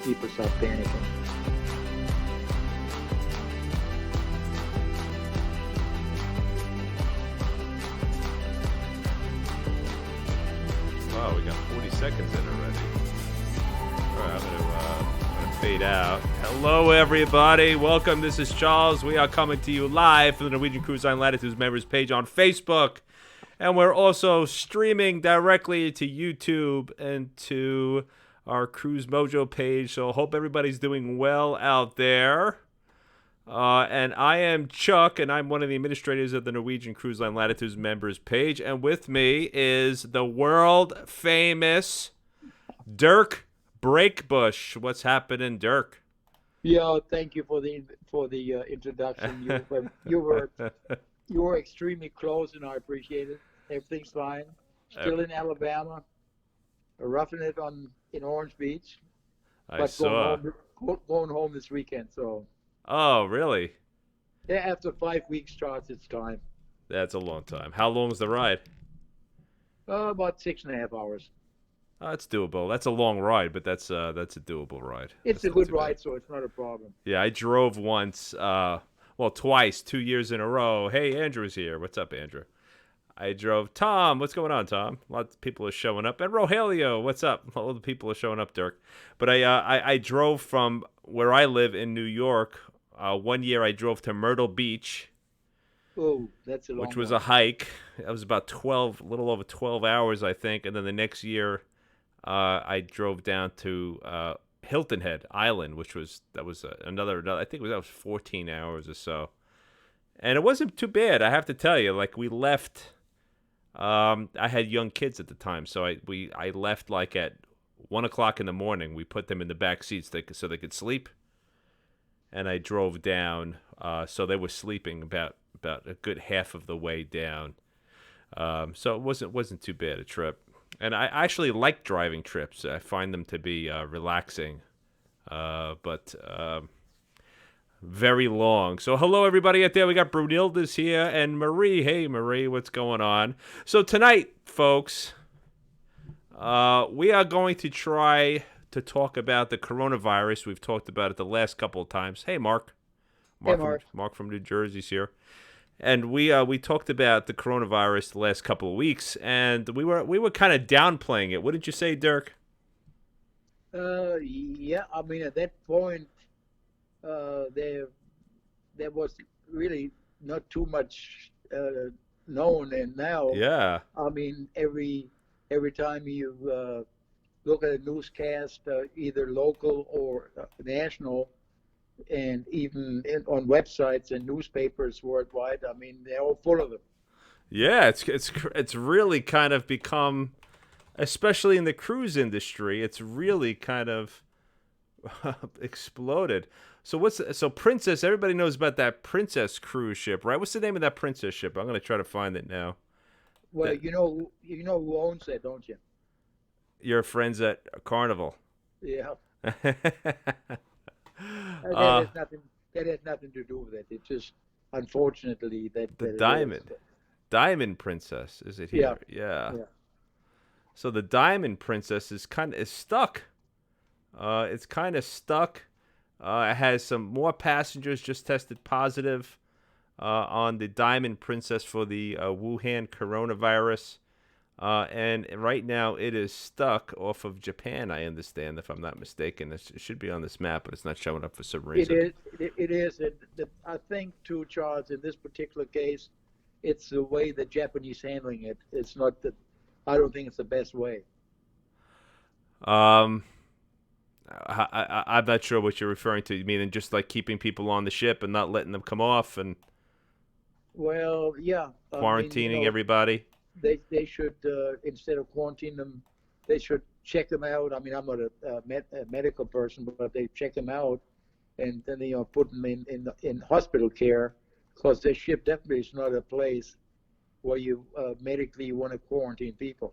people start panicking. Wow, we got 40 seconds in already. All right, I'm gonna fade out. Hello, everybody. Welcome. This is Charles. We are coming to you live from the Norwegian Cruise Line Latitudes members page on Facebook. And we're also streaming directly to YouTube and to our Cruise Mojo page. So hope everybody's doing well out there. And I am Chuck, and I'm one of the administrators of the Norwegian Cruise Line Latitudes members page. And with me is the world famous Dirk Breakbush. What's happening, Dirk? Yeah, thank you for the introduction. You were extremely close, and I appreciate it. Everything's fine. Still in Alabama, roughing it in Orange Beach, but going home this weekend. So. Oh, really? Yeah, after 5 weeks starts, it's time. That's a long time. How long is the ride? About 6.5 hours. That's doable. That's a long ride, but that's a doable ride. It's that's a good ride, so it's not a problem. Yeah, I drove once, twice, 2 years in a row. Hey, Andrew's here. What's up, Andrew? I drove. Tom, what's going on, Tom? Lots of people are showing up. And Rogelio, what's up? All the people are showing up, Dirk. But I drove from where I live in New York. 1 year I drove to Myrtle Beach. Oh, that's a long which was one. a hike. It was about a little over 12 hours, I think. And then the next year, I drove down to Hilton Head Island, another. I think that was 14 hours or so. And it wasn't too bad, I have to tell you. Like, we left. I had young kids at the time, so I left like at 1 o'clock in the morning. We put them in the back seats so they could sleep, and I drove down. So they were sleeping about a good half of the way down. So it wasn't too bad a trip, and I actually like driving trips. I find them to be relaxing, but very long. So hello, everybody out there. We got Brunilda's here and Marie. Hey, Marie, what's going on? So tonight, folks, we are going to try to talk about the coronavirus. We've talked about it the last couple of times. Hey, Mark. Hey, Mark. Mark from New Jersey's here. And we talked about the coronavirus the last couple of weeks, and we were kind of downplaying it. What did you say, Dirk? Yeah, I mean, at that point, there was really not too much known, and now, Yeah. I mean, every time you look at a newscast, either local or national, and even on websites and newspapers worldwide, I mean, they're all full of them. Yeah, it's really kind of become, especially in the cruise industry, it's really kind of exploded. So Princess, everybody knows about that Princess cruise ship, right? What's the name of that Princess ship? I'm going to try to find it now. Well, you know who owns that, don't you? Your friends at Carnival. Yeah. That has nothing to do with it. It's just, unfortunately, the Diamond Princess, is it here? Yeah. So the Diamond Princess is stuck. It's kind of stuck. It has some more passengers just tested positive on the Diamond Princess for the Wuhan coronavirus. And right now it is stuck off of Japan, I understand, if I'm not mistaken. It should be on this map, but it's not showing up for some reason. It is. I think, too, Charles, in this particular case, it's the way the Japanese handling it. It's not I don't think it's the best way. I'm not sure what you're referring to. You mean just like keeping people on the ship and not letting them come off and Well, yeah. quarantining everybody? They should, instead of quarantining them, they should check them out. I mean, I'm not a medical person, but they check them out and then put them in hospital care, because this ship definitely is not a place where you medically want to quarantine people.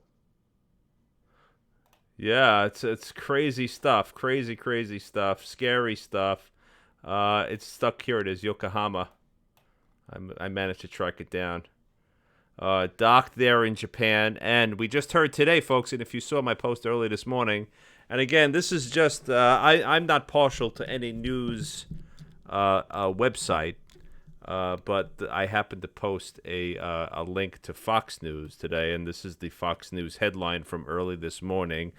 Yeah, it's crazy stuff. Crazy stuff. Scary stuff. It's stuck here. It is Yokohama. I managed to track it down. Docked there in Japan, and we just heard today, folks, and if you saw my post early this morning, And again, this is just I'm not partial to any news website, but I happened to post a link to Fox News today, and this is the Fox News headline from early this morning.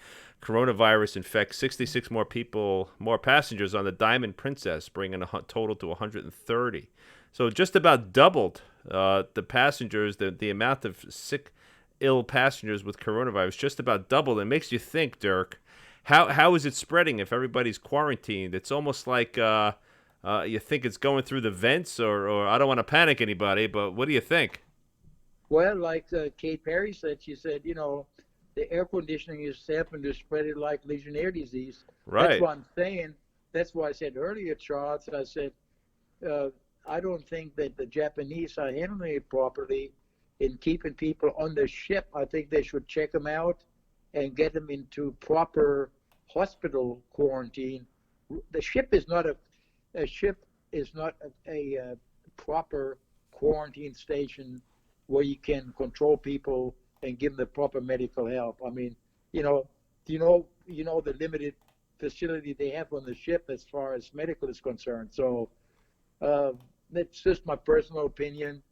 Coronavirus infects 66 more passengers on the Diamond Princess, bringing a total to 130. So just about doubled the passengers, the amount of sick, ill passengers with coronavirus just about doubled. It makes you think, Dirk, how is it spreading if everybody's quarantined? It's almost like you think it's going through the vents, or I don't want to panic anybody, but what do you think? Well, like Kate Perry said, she said, the air conditioning is helping to spread it like Legionnaire disease. That's Right. what I'm saying. That's why I said earlier, Charles, I said, uh, I don't think that the Japanese are handling it properly in keeping people on the ship. I think they should check them out and get them into proper hospital quarantine. The ship is not a ship is not a proper quarantine station where you can control people and give them the proper medical help. I mean, you know, the limited facility they have on the ship as far as medical is concerned. So uh, that's just my personal opinion,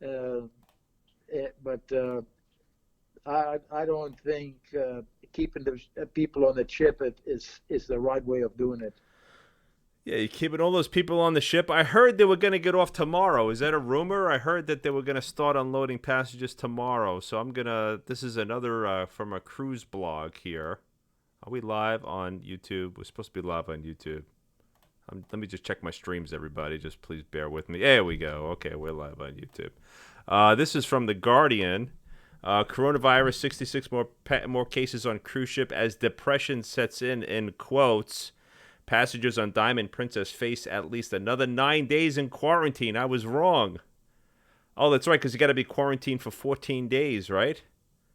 uh, but I don't think keeping the people on the ship is the right way of doing it. Yeah, you keeping all those people on the ship. I heard they were going to get off tomorrow. Is that a rumor? I heard that they were going to start unloading passengers tomorrow. So I'm going to. This is another from a cruise blog here. Are we live on YouTube? We're supposed to be live on YouTube. Let me just check my streams, everybody. Just please bear with me. There we go. Okay, we're live on YouTube. This is from The Guardian. Coronavirus, 66 more cases on cruise ship as depression sets in quotes. Passengers on Diamond Princess face at least another 9 days in quarantine. I was wrong. Oh, that's right, because you got to be quarantined for 14 days, right?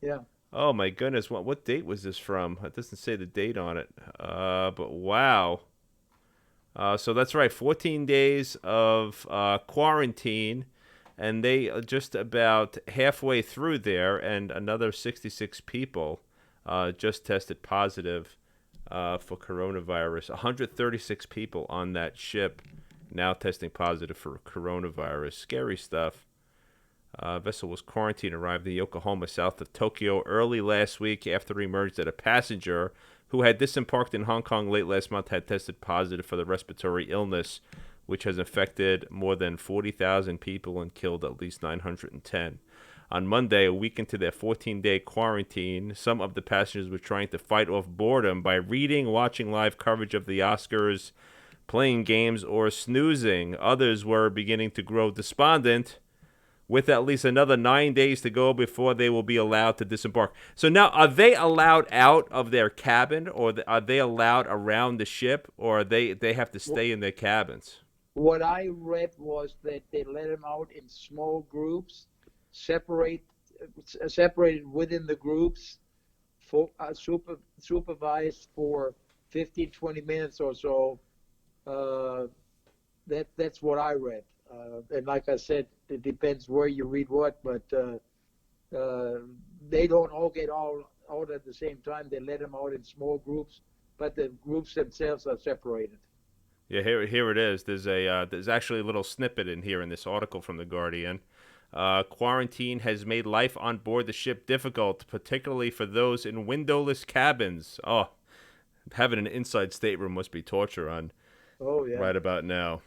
Yeah. Oh, my goodness. What date was this from? It doesn't say the date on it. But wow. So that's right, 14 days of quarantine, and they are just about halfway through there, and another 66 people just tested positive for coronavirus. 136 people on that ship now testing positive for coronavirus. Scary stuff. Vessel was quarantined, arrived in Yokohama, south of Tokyo, early last week after it emerged that a passenger who had disembarked in Hong Kong late last month had tested positive for the respiratory illness, which has affected more than 40,000 people and killed at least 910. On Monday, a week into their 14-day quarantine, some of the passengers were trying to fight off boredom by reading, watching live coverage of the Oscars, playing games, or snoozing. Others were beginning to grow despondent, with at least another 9 days to go before they will be allowed to disembark. So now, are they allowed out of their cabin, or are they allowed around the ship, or they have to stay in their cabins? What I read was that they let them out in small groups, separate separated within the groups, for supervised for 15, 20 minutes or so. Uh, that's what I read. And like I said, it depends where you read what, but uh, they don't all get all out at the same time. They let them out in small groups, but the groups themselves are separated. Yeah, here it is. There's actually a little snippet in here in this article from the Guardian. Quarantine has made life on board the ship difficult, particularly for those in windowless cabins. Oh, having an inside stateroom must be torture on Oh yeah. right about now.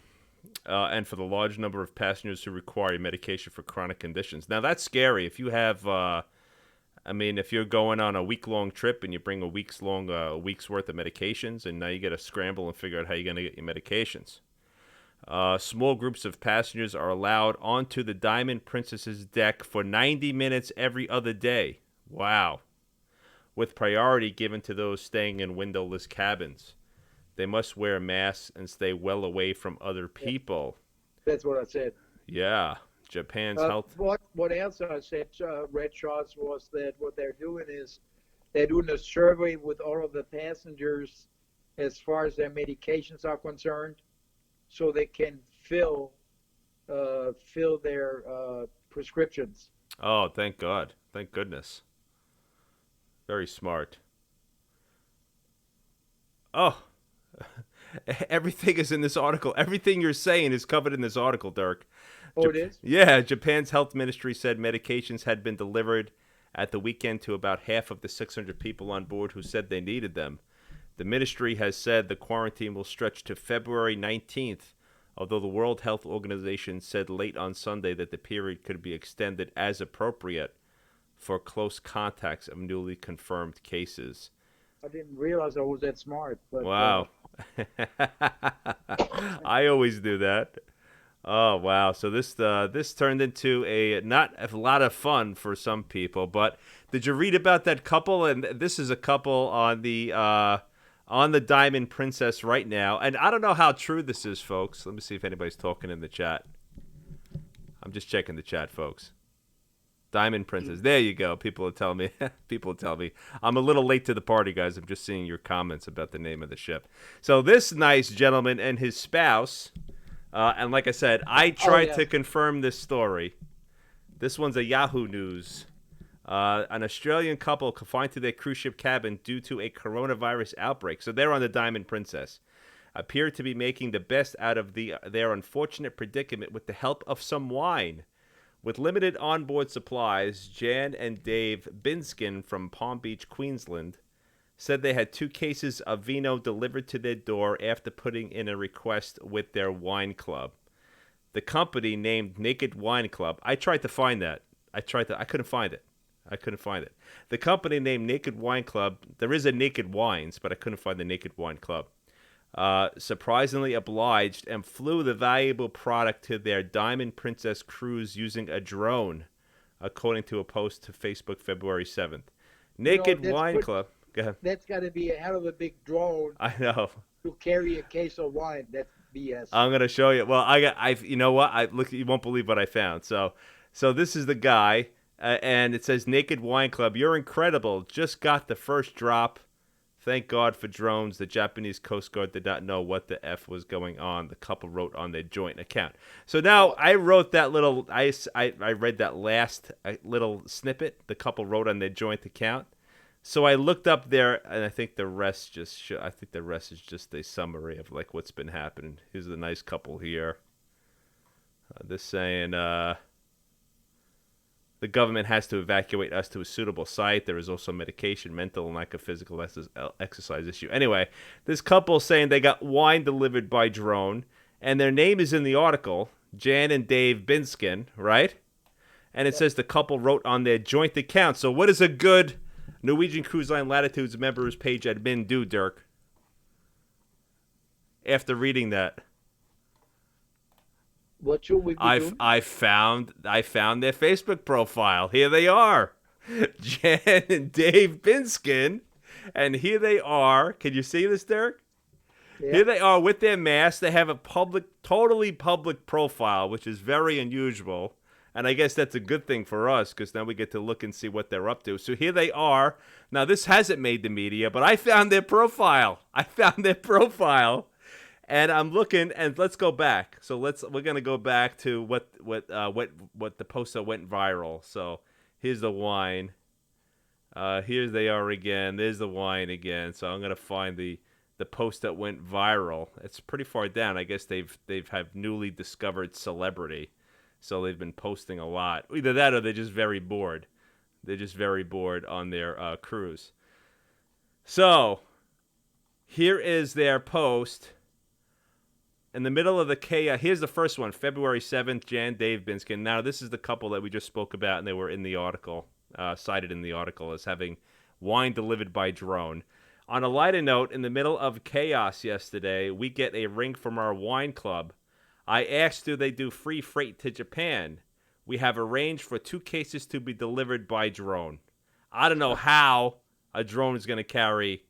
And for the large number of passengers who require medication for chronic conditions. Now that's scary. If you have, if you're going on a week-long trip and you bring a week's worth of medications, and now you got to scramble and figure out how you're going to get your medications. Small groups of passengers are allowed onto the Diamond Princess's deck for 90 minutes every other day. Wow. With priority given to those staying in windowless cabins. They must wear masks and stay well away from other Yeah, people. that's what I said. Yeah. Japan's health. What else I said, Red Shots, was that what they're doing is they're doing a survey with all of the passengers as far as their medications are concerned, so they can fill their prescriptions. Oh, thank God. Thank goodness. Very smart. Oh, everything is in this article. Everything you're saying is covered in this article, Dirk. Oh, it is? Yeah, Japan's health ministry said medications had been delivered at the weekend to about half of the 600 people on board who said they needed them. The ministry has said the quarantine will stretch to February 19th, although the World Health Organization said late on Sunday that the period could be extended as appropriate for close contacts of newly confirmed cases. I didn't realize I was that smart, but Wow. I always do that. Oh wow! So this turned into a not a lot of fun for some people. But did you read about that couple? And this is a couple on the Diamond Princess right now. And I don't know how true this is, folks. Let me see if anybody's talking in the chat. I'm just checking the chat, folks. Diamond Princess. There you go. People are telling me. People tell me I'm a little late to the party, guys. I'm just seeing your comments about the name of the ship. So this nice gentleman and his spouse. And like I said, I tried to confirm this story. This one's a Yahoo News. An Australian couple confined to their cruise ship cabin due to a coronavirus outbreak. So they're on the Diamond Princess. Appear to be making the best out of their unfortunate predicament with the help of some wine. With limited onboard supplies, Jan and Dave Binskin from Palm Beach, Queensland, said they had 2 cases of vino delivered to their door after putting in a request with their wine club. The company named Naked Wine Club. I tried to find that. I couldn't find it. The company named Naked Wine Club. There is a Naked Wines, but I couldn't find the Naked Wine Club. Surprisingly obliged and flew the valuable product to their Diamond Princess cruise using a drone, according to a post to Facebook February 7th. Naked Wine Club. Go ahead. That's got to be a hell of a big drone. I know. To carry a case of wine. That's BS. I'm gonna show you. Well, you know what? Look. You won't believe what I found. So this is the guy, and it says Naked Wine Club. You're incredible. Just got the first drop. Thank God for drones. The Japanese Coast Guard did not know what the F was going on. The couple wrote on their joint account. So now I wrote that little. I read that last little snippet. The couple wrote on their joint account. So I looked up there, and I think the rest is just a summary of like what's been happening. Here's a nice couple here. This saying, the government has to evacuate us to a suitable site. There is also medication, mental, and lack of physical exercise issue. Anyway, this couple saying they got wine delivered by drone, and their name is in the article, Jan and Dave Binskin, right? And it says the couple wrote on their joint account. So what is a good Norwegian Cruise Line Latitudes members page admin do, Dirk? After reading that, what should we be doing? I found their Facebook profile. Here they are, Jan and Dave Binskin, and here they are. Can you see this, Dirk? Yeah. Here they are with their masks. They have a totally public profile, which is very unusual. And I guess that's a good thing for us because now we get to look and see what they're up to. So here they are. Now, this hasn't made the media, but I found their profile. And I'm looking, and let's go back. So we're gonna go back to what the post that went viral. So here's the wine. Here they are again. There's the wine again. So I'm gonna find the post that went viral. It's pretty far down. I guess they've have newly discovered celebrity. So they've been posting a lot. Either that or they're just very bored. They're just very bored on their cruise. So here is their post. In the middle of the chaos, here's the first one, February 7th, Jan, Dave Binskin. Now, this is the couple that we just spoke about, and they were in the article, cited in the article as having wine delivered by drone. On a lighter note, in the middle of chaos yesterday, we get a ring from our wine club. I asked, do they do free freight to Japan? We have arranged for 2 cases to be delivered by drone. I don't know how a drone is going to carry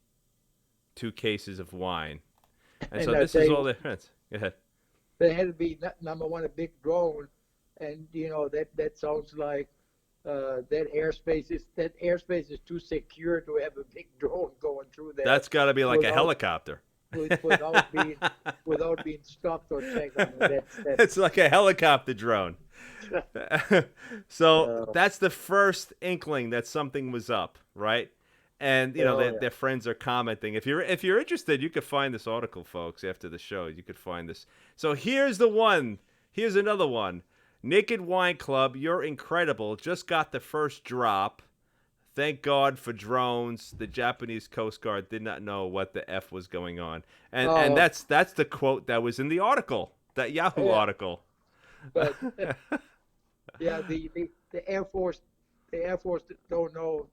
2 cases of wine. And so this is all their friends. Go ahead. There had to be, number one, a big drone. And, that sounds like that airspace is too secure to have a big drone going through there. That's got to be like a helicopter. Without being stopped or checked. It's like a helicopter drone. So that's the first inkling that something was up, right? And Oh their friends are commenting. If you're interested, you could find this article, folks. After the show, you could find this. So here's the one. Here's another one. Naked Wine Club, you're incredible. Just got the first drop. Thank God for drones. The Japanese Coast Guard did not know what the F was going on. And yeah. that's the quote that was in the article, that Yahoo Yeah. article. But yeah, the Air Force, don't know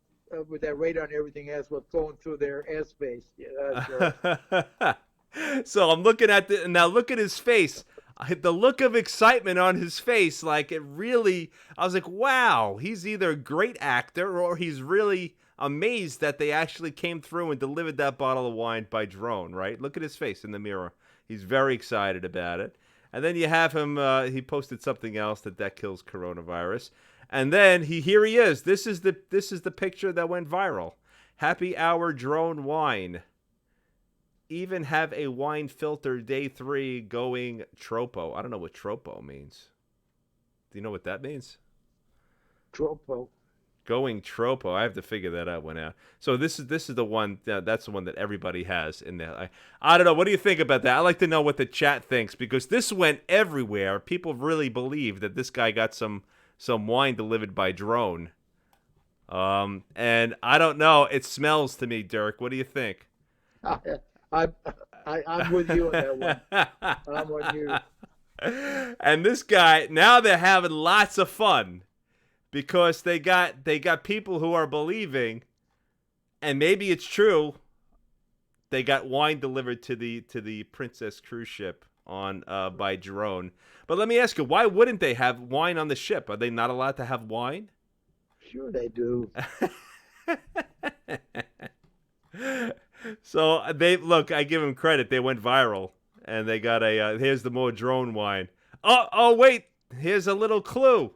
with their radar and everything else what's going through their airspace. Yeah, that's right. So I'm looking at now. Look at his face. The look of excitement on his face, like it really. I was like, wow, he's either a great actor or he's really amazed that they actually came through and delivered that bottle of wine by drone. Right? Look at his face in the mirror. He's very excited about it. And then you have him. He posted something else that kills coronavirus. And then here he is. This is the picture that went viral. Happy hour drone wine. Even have a wine filter day 3 going tropo. I don't know what tropo means. Do you know what that means? Tropo. Going tropo. I have to figure that out. So this is the one. That's the one that everybody has in there. I don't know. What do you think about that? I like to know what the chat thinks because this went everywhere. People really believe that this guy got some wine delivered by drone. And I don't know. It smells to me, Dirk. What do you think? I'm with you on that one. I'm on you. And this guy, now they're having lots of fun because they got people who are believing, and maybe it's true. They got wine delivered to the Princess cruise ship on by drone. But let me ask you, why wouldn't they have wine on the ship? Are they not allowed to have wine? Sure they do. So I give them credit. They went viral, and they got here's the more drone wine. Oh wait, here's a little clue.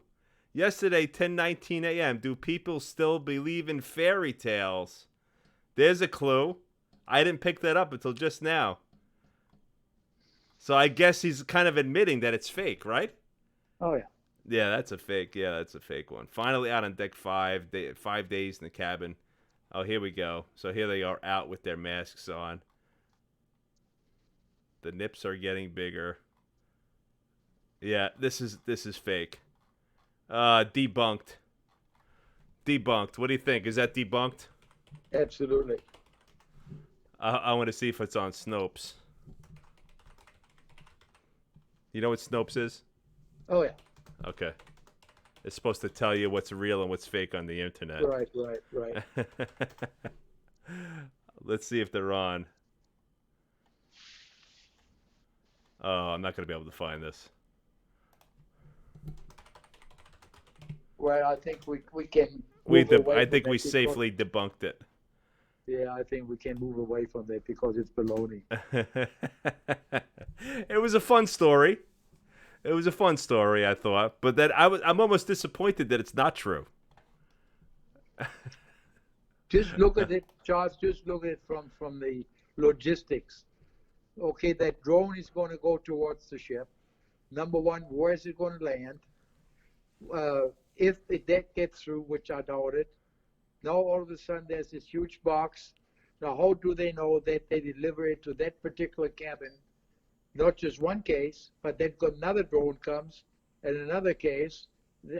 Yesterday, 10:19 a.m. Do people still believe in fairy tales? There's a clue. I didn't pick that up until just now. So I guess he's kind of admitting that it's fake, right? Oh yeah. Yeah, that's a fake. Yeah, that's a fake one. Finally out on deck 5 days in the cabin. Oh, here we go. So here they are out with their masks on. The nips are getting bigger. Yeah, this is fake. Debunked. Debunked. What do you think? Is that debunked? Absolutely. I want to see if it's on Snopes. You know what Snopes is? Oh yeah. Okay. It's supposed to tell you what's real and what's fake on the internet. Right. Let's see if they're on. Oh, I'm not going to be able to find this. Well, I think we can. I think we safely debunked it. Yeah, I think we can move away from that because it's baloney. It was a fun story. It was a fun story, I thought, but I'm almost disappointed that it's not true. Just look at it, Charles. Just look at it from the logistics. Okay, that drone is going to go towards the ship. Number one, where is it going to land? If that gets through, which I doubt it, now all of a sudden there's this huge box. Now, how do they know that they deliver it to that particular cabin? Not just one case, but then another drone comes, and another case.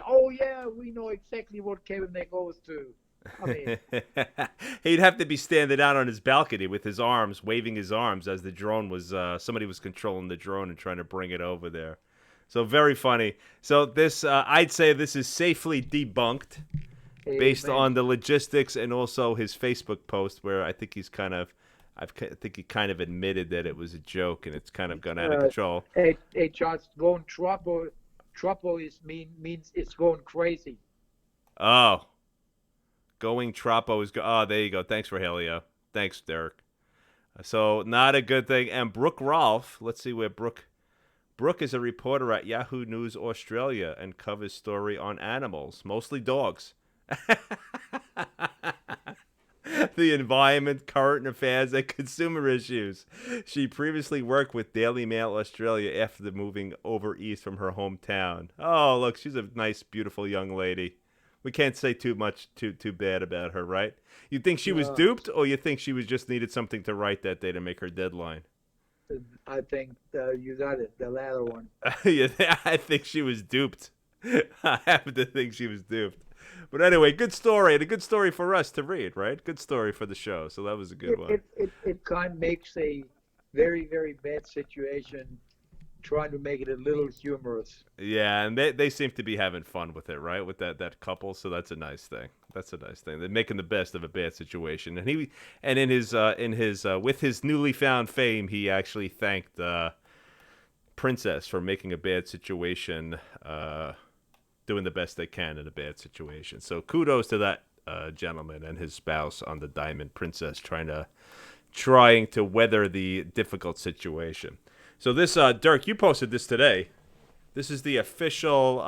Oh yeah, we know exactly what cabin that goes to. I mean, he'd have to be standing out on his balcony with his arms, waving his arms as the drone was. Somebody was controlling the drone and trying to bring it over there. So very funny. So this, I'd say, this is safely debunked, based on the logistics and also his Facebook post, where I think he's kind of. I think he kind of admitted that it was a joke and it's kind of gone out of control. Hey, Charles, going tropo means it's going crazy. Oh, going tropo is oh, there you go. Thanks, Rogelio. Thanks, Dirk. So not a good thing. And Brooke Rolfe, let's see where Brooke is a reporter at Yahoo News Australia and covers story on animals, mostly dogs. The environment, current affairs, and consumer issues. She previously worked with Daily Mail Australia after moving over east from her hometown. Oh, look, she's a nice, beautiful young lady. We can't say too much too bad about her, right? You think she was No, duped, or you think she was just needed something to write that day to make her deadline? I think you got it, the latter one. Yeah, I think she was duped. I happen to think she was duped. But anyway, good story, and a good story for us to read, right? Good story for the show. So that was a good one. It kind of makes a very, very bad situation, trying to make it a little humorous. Yeah, and they seem to be having fun with it, right? With that couple, so that's a nice thing. That's a nice thing. They're making the best of a bad situation, and in his with his newly found fame, he actually thanked Princess for making a bad situation, doing the best they can in a bad situation. So kudos to that gentleman and his spouse on the Diamond Princess, trying to weather the difficult situation. So this Dirk, you posted this today. This is the official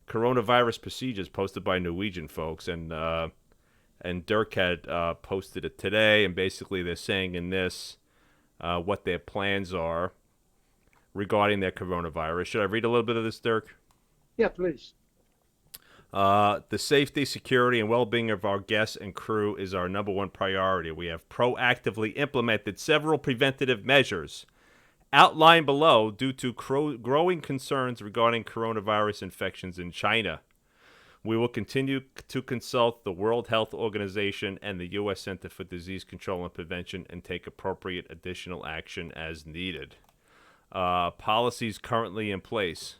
coronavirus procedures posted by Norwegian folks, and Dirk had posted it today, and basically they're saying in this what their plans are regarding their coronavirus. Should I read a little bit of this, Dirk? Yeah, please. The safety, security, and well-being of our guests and crew is our number one priority. We have proactively implemented several preventative measures outlined below due to growing concerns regarding coronavirus infections in China. We will continue to consult the World Health Organization and the U.S. Center for Disease Control and Prevention and take appropriate additional action as needed. Policies currently in place.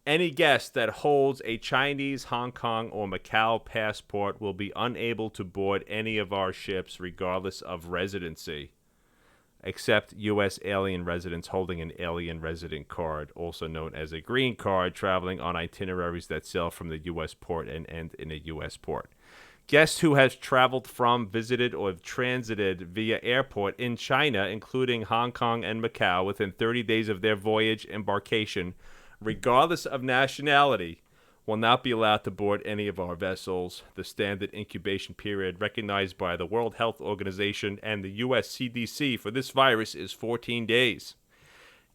Any guest that holds a Chinese, Hong Kong, or Macau passport will be unable to board any of our ships regardless of residency, except U.S. alien residents holding an alien resident card, also known as a green card, traveling on itineraries that sail from the U.S. port and end in a U.S. port. Guests who have traveled from, visited, or have transited via airport in China, including Hong Kong and Macau, within 30 days of their voyage embarkation, regardless of nationality, will not be allowed to board any of our vessels. The standard incubation period recognized by the World Health Organization and the U.S. CDC for this virus is 14 days.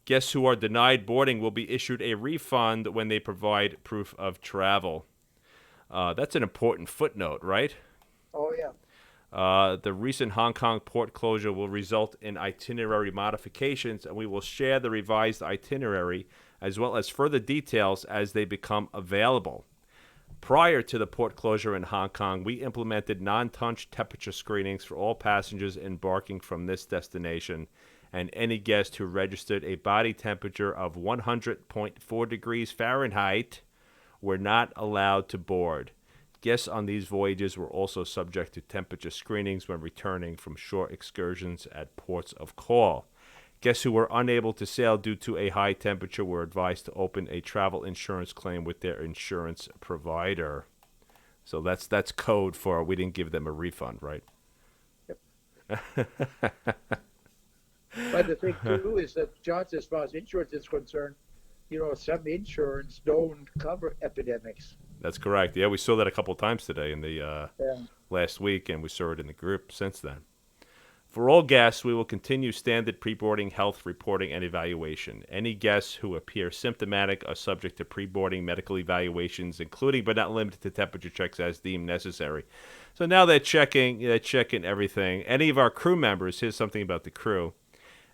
Guests who are denied boarding will be issued a refund when they provide proof of travel. That's an important footnote, right? Oh, yeah. The recent Hong Kong port closure will result in itinerary modifications, and we will share the revised itinerary as well as further details as they become available. Prior to the port closure in Hong Kong, we implemented non-touch temperature screenings for all passengers embarking from this destination, and any guest who registered a body temperature of 100.4 degrees Fahrenheit were not allowed to board. Guests on these voyages were also subject to temperature screenings when returning from shore excursions at ports of call. Guests who were unable to sail due to a high temperature were advised to open a travel insurance claim with their insurance provider. So that's code for we didn't give them a refund, right? Yep. But the thing too is that, just as far as insurance is concerned, some insurance don't cover epidemics. That's correct. Yeah, we saw that a couple of times today in the Yeah. last week, and we saw it in the group since then. For all guests, we will continue standard pre-boarding health reporting and evaluation. Any guests who appear symptomatic are subject to pre-boarding medical evaluations, including but not limited to temperature checks as deemed necessary. So now they're checking everything. Any of our crew members, here's something about the crew.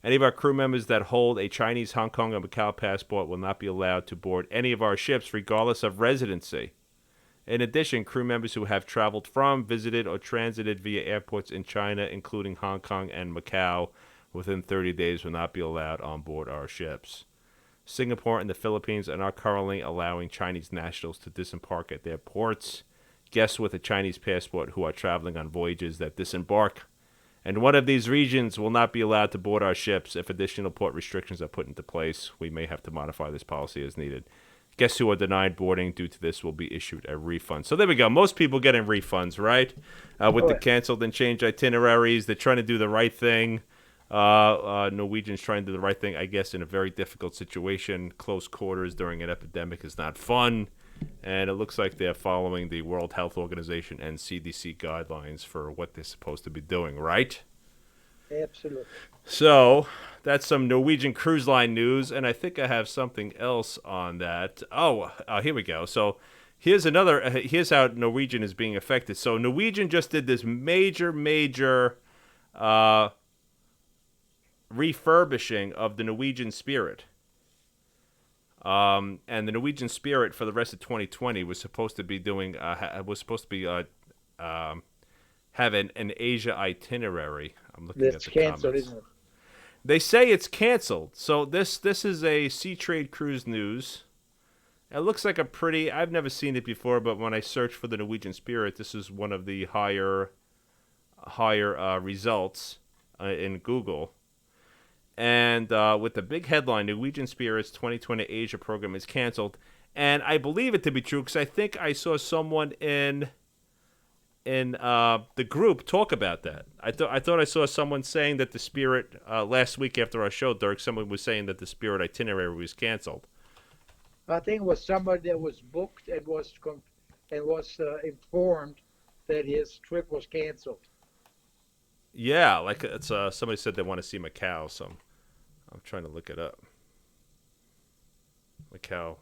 Any of our crew members that hold a Chinese, Hong Kong, or Macau passport will not be allowed to board any of our ships regardless of residency. In addition, crew members who have traveled from, visited, or transited via airports in China, including Hong Kong and Macau, within 30 days will not be allowed on board our ships. Singapore and the Philippines are not currently allowing Chinese nationals to disembark at their ports. Guests with a Chinese passport who are traveling on voyages that disembark in one of these regions will not be allowed to board our ships. If additional port restrictions are put into place, we may have to modify this policy as needed. Guests who are denied boarding due to this will be issued a refund. So there we go. Most people getting refunds, right? With the canceled and changed itineraries, they're trying to do the right thing. Norwegians trying to do the right thing, I guess, in a very difficult situation. Close quarters during an epidemic is not fun. And it looks like they're following the World Health Organization and CDC guidelines for what they're supposed to be doing, right? Absolutely. So that's some Norwegian Cruise Line news, and I think I have something else on that. Here we go. So Here's another. Here's how Norwegian is being affected. So Norwegian just did this major refurbishing of the Norwegian Spirit. And the Norwegian Spirit for the rest of 2020 was supposed to be doing have an Asia itinerary. I'm looking That's at the canceled, comments. isn't it? They say it's canceled. So this is a Sea Trade Cruise News. It looks like a pretty. I've never seen it before, but when I searched for the Norwegian Spirit, this is one of the higher results in Google. And with the big headline, Norwegian Spirit's 2020 Asia program is canceled. And I believe it to be true because I think I saw someone in the group talk about that. I thought I saw someone saying that the Spirit last week after our show, Dirk, someone was saying that the Spirit itinerary was canceled. I think it was somebody that was booked and was informed that his trip was canceled. Yeah, like it's somebody said they want to see Macau, so I'm trying to look it up. Macau.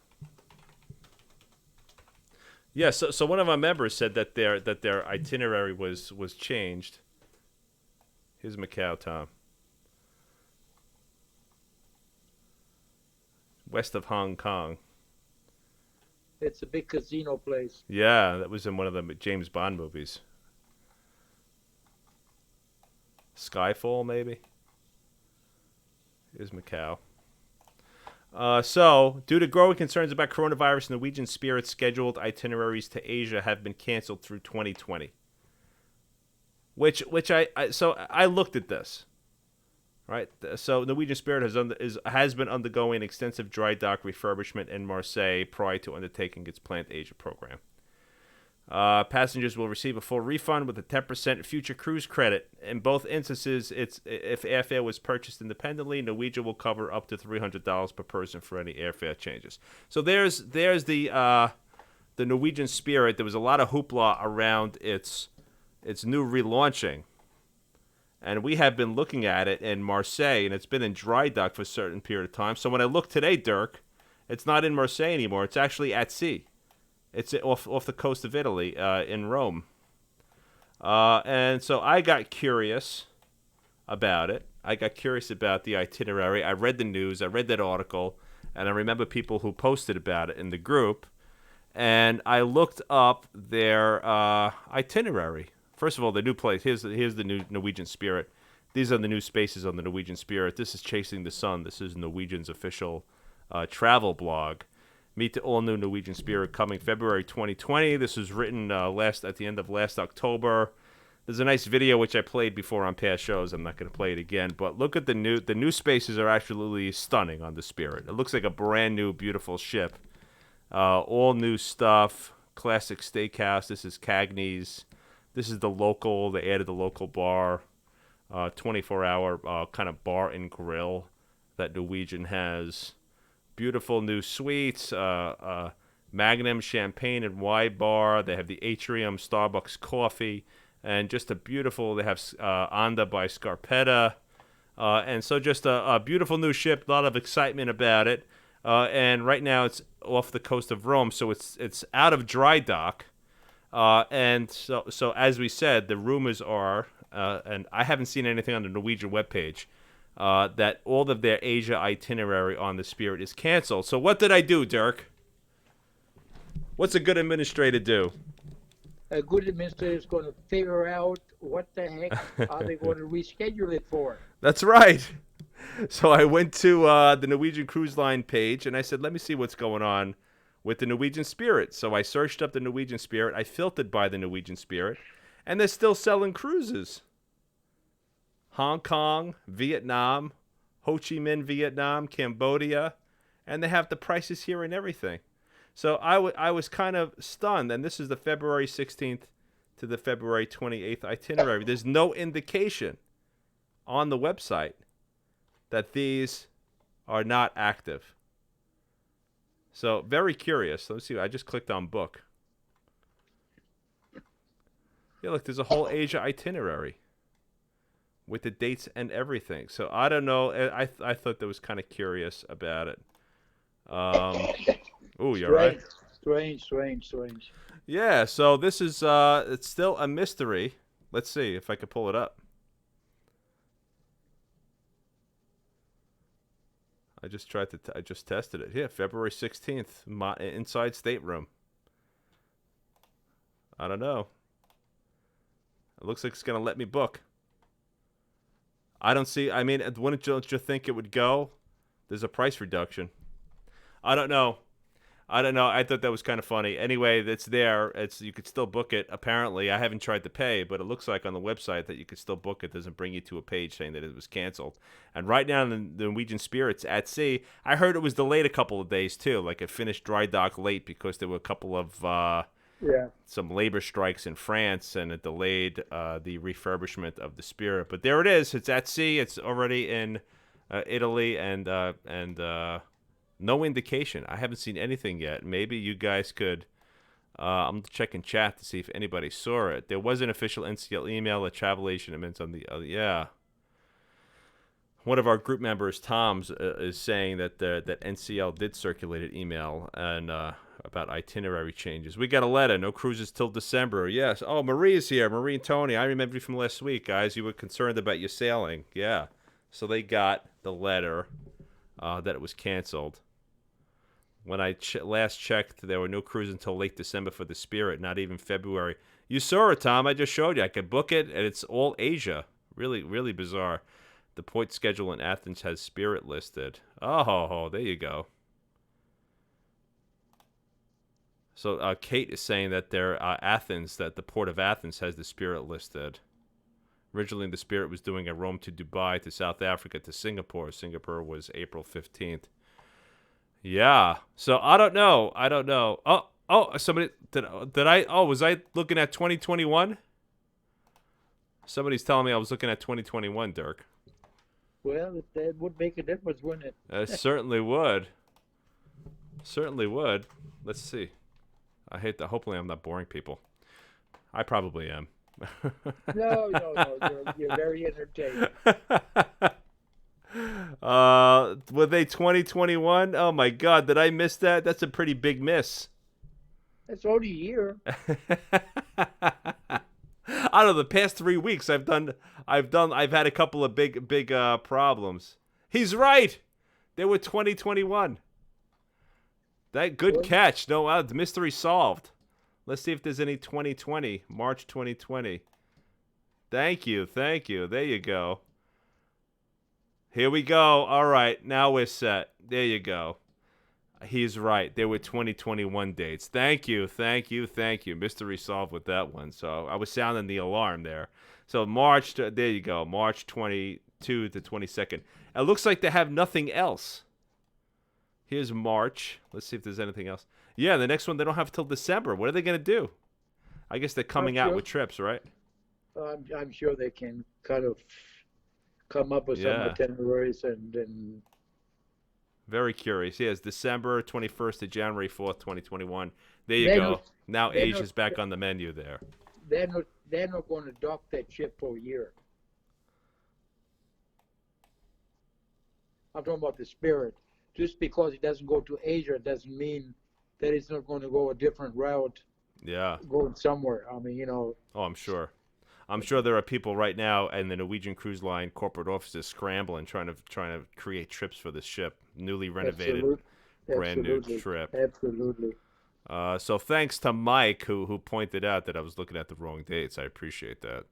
Yeah, so one of our members said that their itinerary was changed. Here's Macau, Tom. West of Hong Kong. It's a big casino place. Yeah, that was in one of the James Bond movies. Skyfall, maybe? Here's Macau. So, due to growing concerns about coronavirus, Norwegian Spirit's scheduled itineraries to Asia have been canceled through 2020. Which I looked at this. Right? So Norwegian Spirit has been undergoing extensive dry dock refurbishment in Marseille prior to undertaking its planned Asia program. Passengers will receive a full refund with a 10% future cruise credit. In both instances, if airfare was purchased independently, Norwegian will cover up to $300 per person for any airfare changes. So there's the Norwegian Spirit. There was a lot of hoopla around its new relaunching. And we have been looking at it in Marseille, and it's been in dry dock for a certain period of time. So when I look today, Dirk, it's not in Marseille anymore. It's actually at sea. It's off the coast of Italy, in Rome. And so I got curious about it. I got curious about the itinerary. I read the news. I read that article. And I remember people who posted about it in the group. And I looked up their itinerary. First of all, the new place. Here's the new Norwegian Spirit. These are the new spaces on the Norwegian Spirit. This is Chasing the Sun. This is Norwegian's official travel blog. Meet the all-new Norwegian Spirit coming February 2020. This was written at the end of last October. There's a nice video which I played before on past shows. I'm not going to play it again. But look at the new spaces are absolutely stunning on the Spirit. It looks like a brand new, beautiful ship. All new stuff. Classic steakhouse. This is Cagney's. This is the local. They added the local bar. 24-hour kind of bar and grill that Norwegian has. Beautiful new suites. Magnum champagne and wine bar. They have the Atrium Starbucks coffee. And just a beautiful, they have Anda by Scarpetta. And so just a beautiful new ship, a lot of excitement about it. And right now it's off the coast of Rome, so it's out of dry dock. And so as we said, the rumors are, and I haven't seen anything on the Norwegian webpage, that all of their Asia itinerary on the Spirit is canceled. So what did I do, Dirk? What's a good administrator do? A good administrator is going to figure out what the heck are they going to reschedule it for. That's right. So I went to the Norwegian Cruise Line page, and I said, let me see what's going on with the Norwegian Spirit. So I searched up the Norwegian Spirit. I filtered by the Norwegian Spirit, and they're still selling cruises. Hong Kong, Vietnam, Ho Chi Minh, Vietnam, Cambodia, and they have the prices here and everything. So I was kind of stunned, and this is the February 16th to the February 28th itinerary. There's no indication on the website that these are not active. So very curious. Let's see. I just clicked on book. Yeah, look, there's a whole Asia itinerary with the dates and everything. So I don't know. I thought that was kind of curious about it. Oh, you're right. Strange. Yeah, so this is it's still a mystery. Let's see if I can pull it up. I just tested it. Yeah, February 16th, inside stateroom. I don't know. It looks like it's going to let me book. I don't see, I mean, wouldn't you think it would go? There's a price reduction. I don't know. I thought that was kind of funny. Anyway, it's there. You could still book it. Apparently, I haven't tried to pay, but it looks like on the website that you could still book it. Doesn't bring you to a page saying that it was canceled. And right now, the Norwegian Spirits at sea, I heard it was delayed a couple of days too. Like it finished dry dock late because there were a couple of some labor strikes in France, and it delayed the refurbishment of the Spirit. But there it is. It's at sea. It's already in Italy, and no indication. I haven't seen anything yet. Maybe you guys could. I'm checking chat to see if anybody saw it. There was an official NCL email, a travel agent amends on the. Yeah. One of our group members, Tom's, is saying that that NCL did circulate an email and about itinerary changes. We got a letter. No cruises till December. Yes. Oh, Marie's here. Marie and Tony. I remember you from last week, guys. You were concerned about your sailing. Yeah. So they got the letter that it was canceled. When I last checked, there were no cruises until late December for the Spirit, not even February. You saw it, Tom. I just showed you. I could book it, and it's all Asia. Really, really bizarre. The point schedule in Athens has Spirit listed. Oh, there you go. So Kate is saying that that the port of Athens has the Spirit listed. Originally, the Spirit was doing a Rome to Dubai to South Africa to Singapore. Singapore was April 15th. Yeah. So I don't know. Somebody did I? Oh, was I looking at 2021? Somebody's telling me I was looking at 2021, Dirk. Well, that would make a difference, wouldn't it? It certainly would. Certainly would. Let's see. I hate that. Hopefully, I'm not boring people. I probably am. No. You're very entertaining. Were they 2021? Oh my God, did I miss that? That's a pretty big miss. It's only a year. Out of the past 3 weeks, I've had a couple of big problems. He's right. They were 2021. That good catch. No, the mystery solved. Let's see if there's any 2020, March 2020. Thank you. There you go. Here we go. All right, now we're set. There you go. He's right. There were 2021 dates. Thank you. Mystery solved with that one. So I was sounding the alarm there. So there you go. March 22 to 22nd. It looks like they have nothing else. Here's March. Let's see if there's anything else. Yeah, the next one they don't have till December. What are they going to do? I guess they're coming out with trips, right? I'm sure they can kind of come up with some itineraries and very curious. Yes, December 21st to January 4th, 2021. There you go. Now Asia's back on the menu there. They're not going to dock that ship for a year. I'm talking about the Spirit. Just because it doesn't go to Asia doesn't mean that it's not going to go a different route. Yeah. Going somewhere. I mean, Oh, I'm sure. I'm sure there are people right now in the Norwegian Cruise Line corporate offices scrambling, trying to create trips for this ship, newly renovated, brand new trip. Absolutely. So thanks to Mike who pointed out that I was looking at the wrong dates. I appreciate that.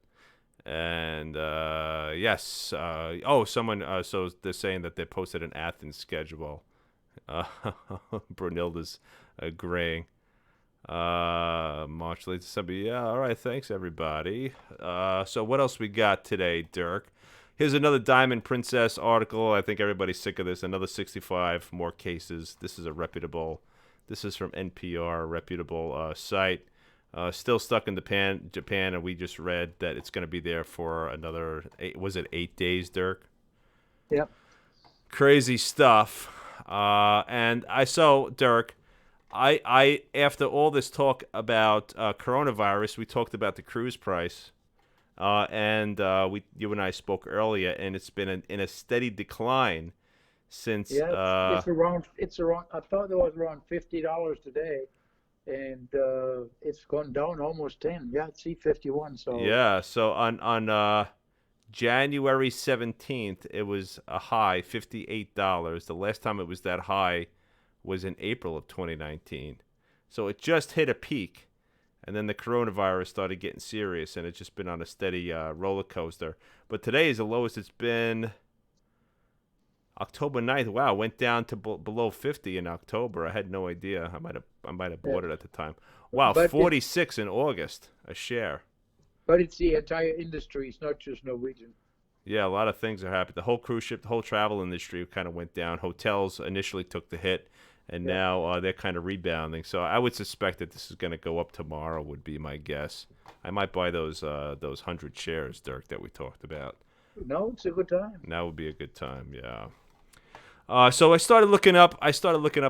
And yes, someone. So they're saying that they posted an Athens schedule. Brunilda's agreeing. March, late December. Yeah, all right. Thanks, everybody. So what else we got today, Dirk? Here's another Diamond Princess article. I think everybody's sick of this. Another 65 more cases. This is from NPR, a reputable site. Still stuck in Japan, and we just read that it's going to be there for another 8 days, Dirk? Yep. Crazy stuff. Dirk, I after all this talk about coronavirus, we talked about the cruise price, and you and I spoke earlier, and it's been in a steady decline since. Yeah, it's around. I thought it was around $50 today. and it's gone down almost 10. Yeah, it's C51. So Yeah. So on January 17th, it was a high $58. The last time it was that high was in April of 2019. So it just hit a peak, and then the coronavirus started getting serious, and it's just been on a steady roller coaster. But today is the lowest it's been. October 9th, wow, went down to below 50 in October. I had no idea. I might have bought it at the time. Wow, but 46 in August a share. it's the entire industry. It's not just Norwegian. Yeah, a lot of things are happening. The whole cruise ship, the whole travel industry kind of went down. Hotels initially took the hit, and now they're kind of rebounding. So I would suspect that this is going to go up tomorrow. Would be my guess. I might buy those 100 shares, Dirk, that we talked about. No, it's a good time. That would be a good time. Yeah. So I started looking up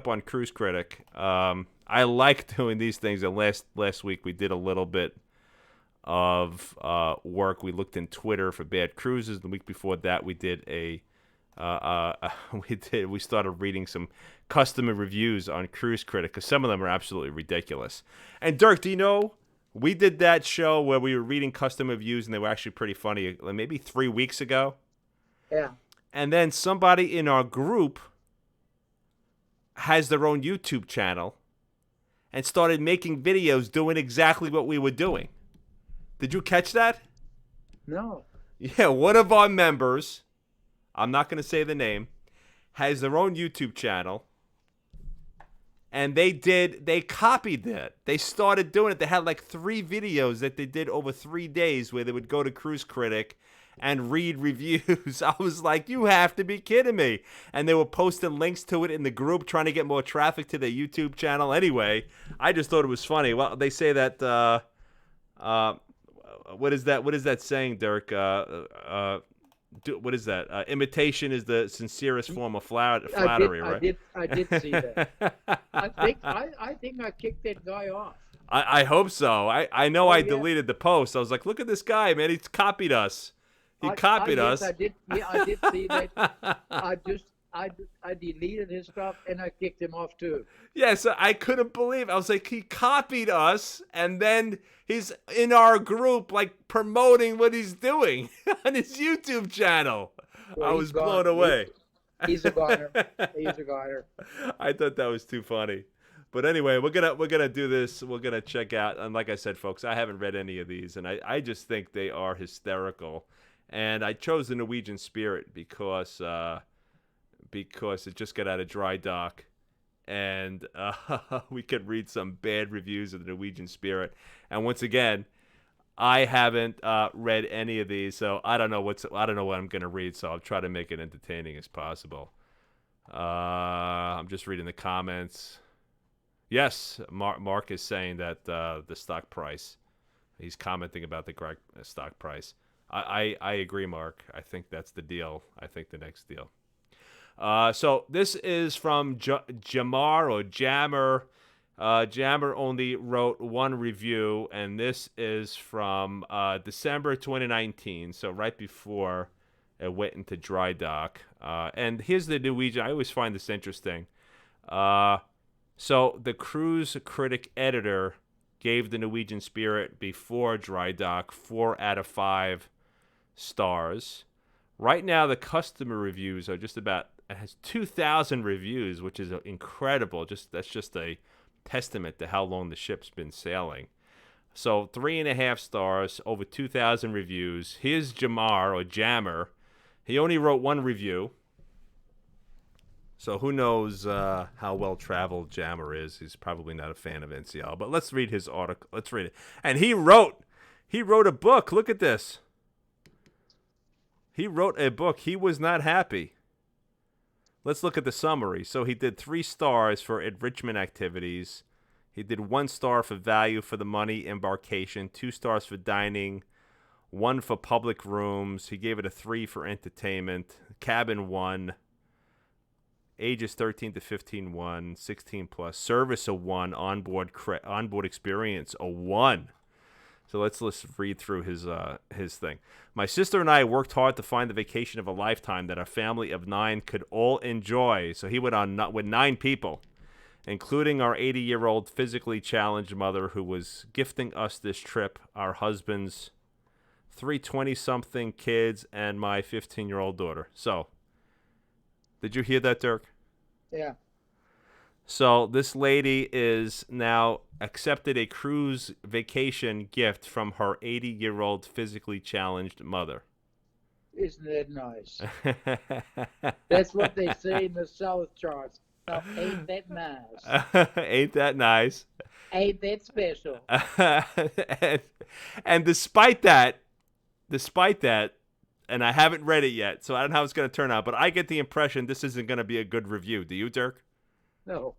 on Cruise Critic. I like doing these things. And last week we did a little bit of work. We looked in Twitter for bad cruises. The week before that, we did we started reading some customer reviews on Cruise Critic because some of them are absolutely ridiculous. And Dirk, do you know we did that show where we were reading customer reviews and they were actually pretty funny, like maybe 3 weeks ago? Yeah. And then somebody in our group has their own YouTube channel and started making videos doing exactly what we were doing. Did you catch that? No. Yeah, one of our members, I'm not going to say the name, has their own YouTube channel. And they copied it. They started doing it. They had like 3 videos that they did over 3 days where they would go to Cruise Critic and read reviews. I was like, you have to be kidding me. And they were posting links to it in the group, trying to get more traffic to their YouTube channel. Anyway, I just thought it was funny. Well, they say that, what is that saying, Dirk? What is that? Imitation is the sincerest form of flattery, right? I did see that. I think I kicked that guy off. I hope so. I know I deleted the post. I was like, look at this guy, man. He's copied us. He copied us. I did see that. I deleted his stuff and I kicked him off too. Yes, I couldn't believe. I was like, he copied us, and then he's in our group, like promoting what he's doing on his YouTube channel. Well, I was blown away. He's a goner. He's a goner. I thought that was too funny. But anyway, we're gonna do this. We're gonna check out, and like I said, folks, I haven't read any of these, and I just think they are hysterical. And I chose the Norwegian Spirit because it just got out of dry dock, and we could read some bad reviews of the Norwegian Spirit. And once again, I haven't read any of these, so I don't know what I'm gonna read. So I'll try to make it entertaining as possible. I'm just reading the comments. Yes, Mark is saying that the stock price. He's commenting about the stock price. I agree, Mark. I think that's the deal. I think the next deal. So this is from Jamar or Jammer. Jammer only wrote one review, and this is from December 2019, so right before it went into dry dock. And here's the Norwegian. I always find this interesting. So the Cruise Critic editor gave the Norwegian Spirit before dry dock 4 out of 5 stars. Right now, the customer reviews are just about, it has 2,000 reviews, which is incredible. That's just a testament to how long the ship's been sailing. So 3.5 stars, over 2,000 reviews. Here's Jamar or Jammer. He only wrote one review. So who knows how well traveled Jammer is? He's probably not a fan of NCL. But let's read his article. Let's read it. And he wrote a book. Look at this. He wrote a book. He was not happy. Let's look at the summary. So he did 3 stars for enrichment activities. He did 1 star for value for the money embarkation, 2 stars for dining, 1 for public rooms. He gave it a 3 for entertainment. Cabin 1. Ages 13 to 15, 1. 16 plus. Service a 1. Onboard experience a 1. So let's read through his thing. My sister and I worked hard to find the vacation of a lifetime that a family of 9 could all enjoy. So he went on with 9 people. including our 80-year-old physically challenged mother who was gifting us this trip, our husbands, 3 20-something kids, and my 15-year-old daughter. So, did you hear that, Dirk? Yeah. So this lady is now accepted a cruise vacation gift from her 80-year-old physically challenged mother. Isn't that nice? That's what they say in the South, Charles. Now, ain't that nice? Ain't that nice? Ain't that special? and despite that, and I haven't read it yet, so I don't know how it's going to turn out, but I get the impression this isn't going to be a good review. Do you, Dirk? No.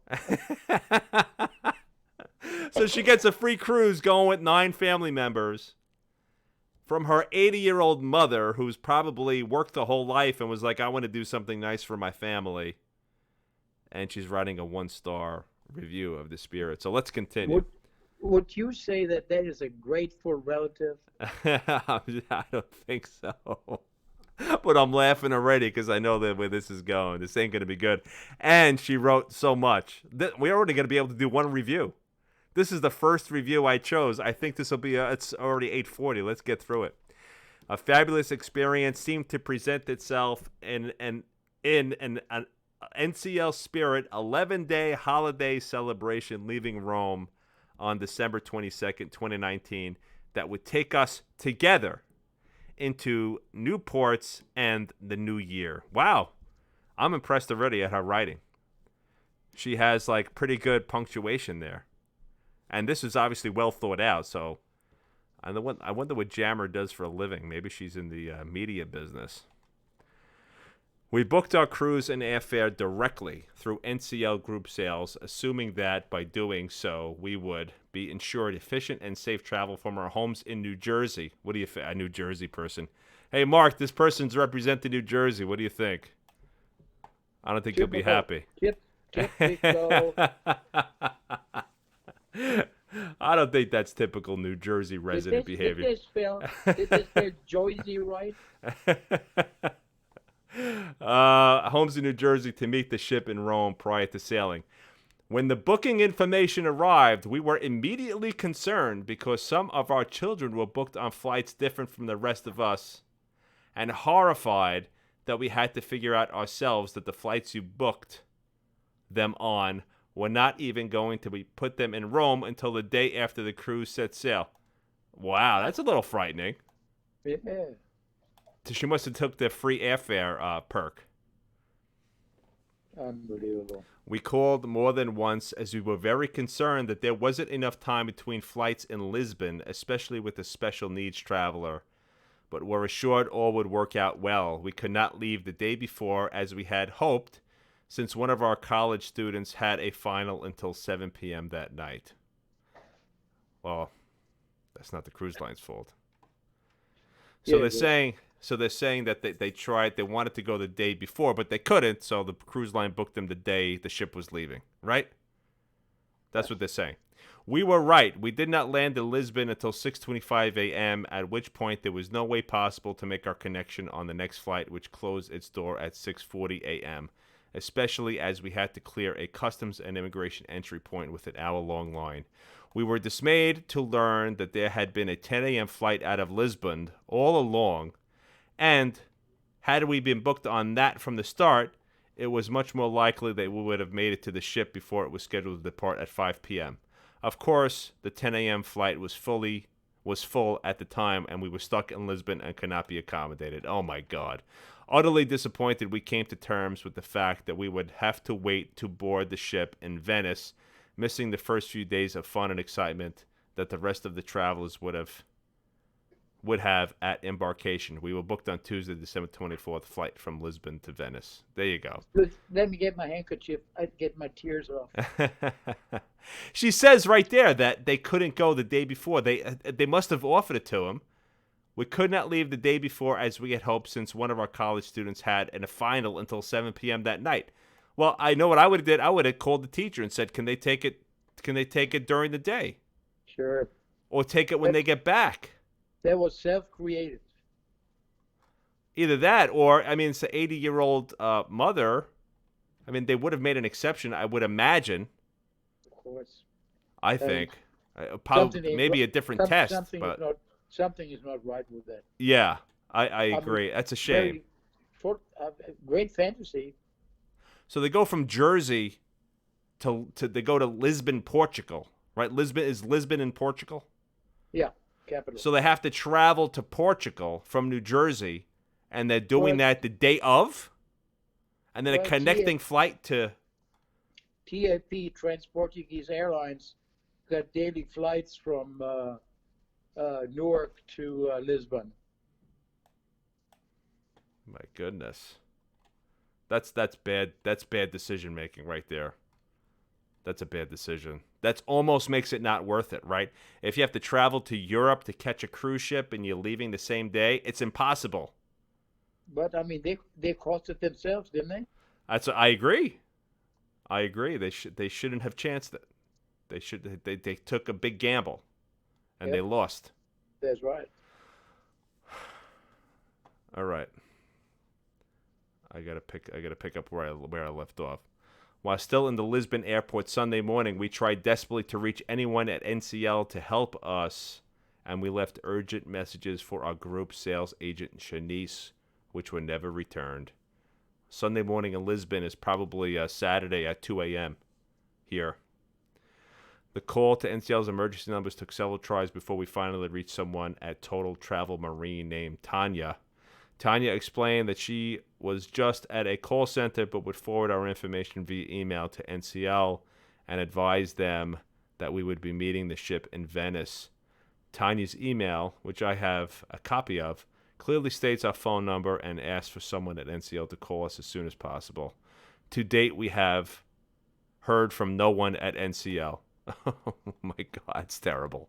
So she gets a free cruise going with 9 family members from her 80-year-old mother, who's probably worked the whole life and was like, I want to do something nice for my family. And she's writing a 1-star review of the Spirit. So let's continue. Would you say that is a grateful relative? I don't think so. But I'm laughing already because I know that where this is going. This ain't going to be good. And she wrote so much. We're already going to be able to do one review. This is the first review I chose. I think this will be, it's already 8:40. Let's get through it. A fabulous experience seemed to present itself in an NCL Spirit 11-day holiday celebration leaving Rome on December 22nd, 2019 that would take us together into new ports and the new year. Wow. I'm impressed already at her writing. She has like pretty good punctuation there. And this is obviously well thought out, so I wonder what Jammer does for a living. Maybe she's in the media business. We booked our cruise and airfare directly through NCL Group Sales, assuming that by doing so, we would be ensured efficient and safe travel from our homes in New Jersey. What do you think? A New Jersey person. Hey, Mark, this person's representing New Jersey. What do you think? I don't think you'll be happy. Typical. I don't think that's typical New Jersey resident behavior. Did they spell Jersey right? Homes in New Jersey to meet the ship in Rome prior to sailing. When the booking information arrived, we were immediately concerned because some of our children were booked on flights different from the rest of us, and horrified that we had to figure out ourselves that the flights you booked them on were not even going to be put them in Rome until the day after the cruise set sail. Wow, that's a little frightening. Yeah. She must have took the free airfare perk. Unbelievable. We called more than once as we were very concerned that there wasn't enough time between flights in Lisbon, especially with a special needs traveler, but were assured all would work out well. We could not leave the day before as we had hoped, since one of our college students had a final until 7 p.m. that night. Well, that's not the cruise line's fault. So they're saying that they tried, they wanted to go the day before, but they couldn't, so the cruise line booked them the day the ship was leaving, right? That's what they're saying. We were right. We did not land in Lisbon until 6:25 a.m., at which point there was no way possible to make our connection on the next flight, which closed its door at 6:40 a.m., especially as we had to clear a customs and immigration entry point with an hour-long line. We were dismayed to learn that there had been a 10 a.m. flight out of Lisbon all along, and had we been booked on that from the start, it was much more likely that we would have made it to the ship before it was scheduled to depart at 5 p.m. Of course, the 10 a.m. flight was full at the time, and we were stuck in Lisbon and could not be accommodated. Oh my God. Utterly disappointed, we came to terms with the fact that we would have to wait to board the ship in Venice, missing the first few days of fun and excitement that the rest of the travelers would have at embarkation. We were booked on Tuesday, December 24th, flight from Lisbon to Venice. There you go. Let me get my handkerchief. I'd get my tears off. She says right there that they couldn't go the day before. They must have offered it to him. We could not leave the day before as we had hoped, since one of our college students had a final until 7 p.m. that night. Well, I know what I would have did. I would have called the teacher and said, "Can they take it? Can they take it during the day? Sure. Or take it when they get back?" That was self-created. Either that, or I mean, it's an 80-year-old mother. I mean, they would have made an exception, I would imagine. airports. I Um, think something ain't maybe a different test, but something is not right with that. yeah, I I mean, agree. That's a shame. very for, great fantasy. So they go from Jersey to they go to Lisbon, Portugal, right? Lisbon in Portugal. Yeah, capital. So they have to travel to Portugal from New Jersey, and they're doing Well, that the day of, and then a well, connecting flight to. TAP, Trans-Portuguese Airlines, got daily flights from Newark to Lisbon. My goodness, that's bad. That's bad decision making right there. That's a bad decision. That almost makes it not worth it, right? If you have to travel to Europe to catch a cruise ship and you're leaving the same day, it's impossible. But I mean, they cost it themselves, didn't they? I agree. I agree. They shouldn't have chanced it. They took a big gamble, and they Yep, lost. that's right. All right. I gotta pick up where I left off. While still in the Lisbon airport Sunday morning, we tried desperately to reach anyone at NCL to help us, and we left urgent messages for our group sales agent Shanice, which were never returned. Sunday morning in Lisbon is probably Saturday at 2 a.m. here. The call to NCL's emergency numbers took several tries before we finally reached someone at Total Travel Marine named Tanya. Tanya explained that she was just at a call center but would forward our information via email to NCL and advise them that we would be meeting the ship in Venice. Tanya's email, which I have a copy of, clearly states our phone number and asks for someone at NCL to call us as soon as possible. To date, we have heard from no one at NCL. Oh my God, it's terrible.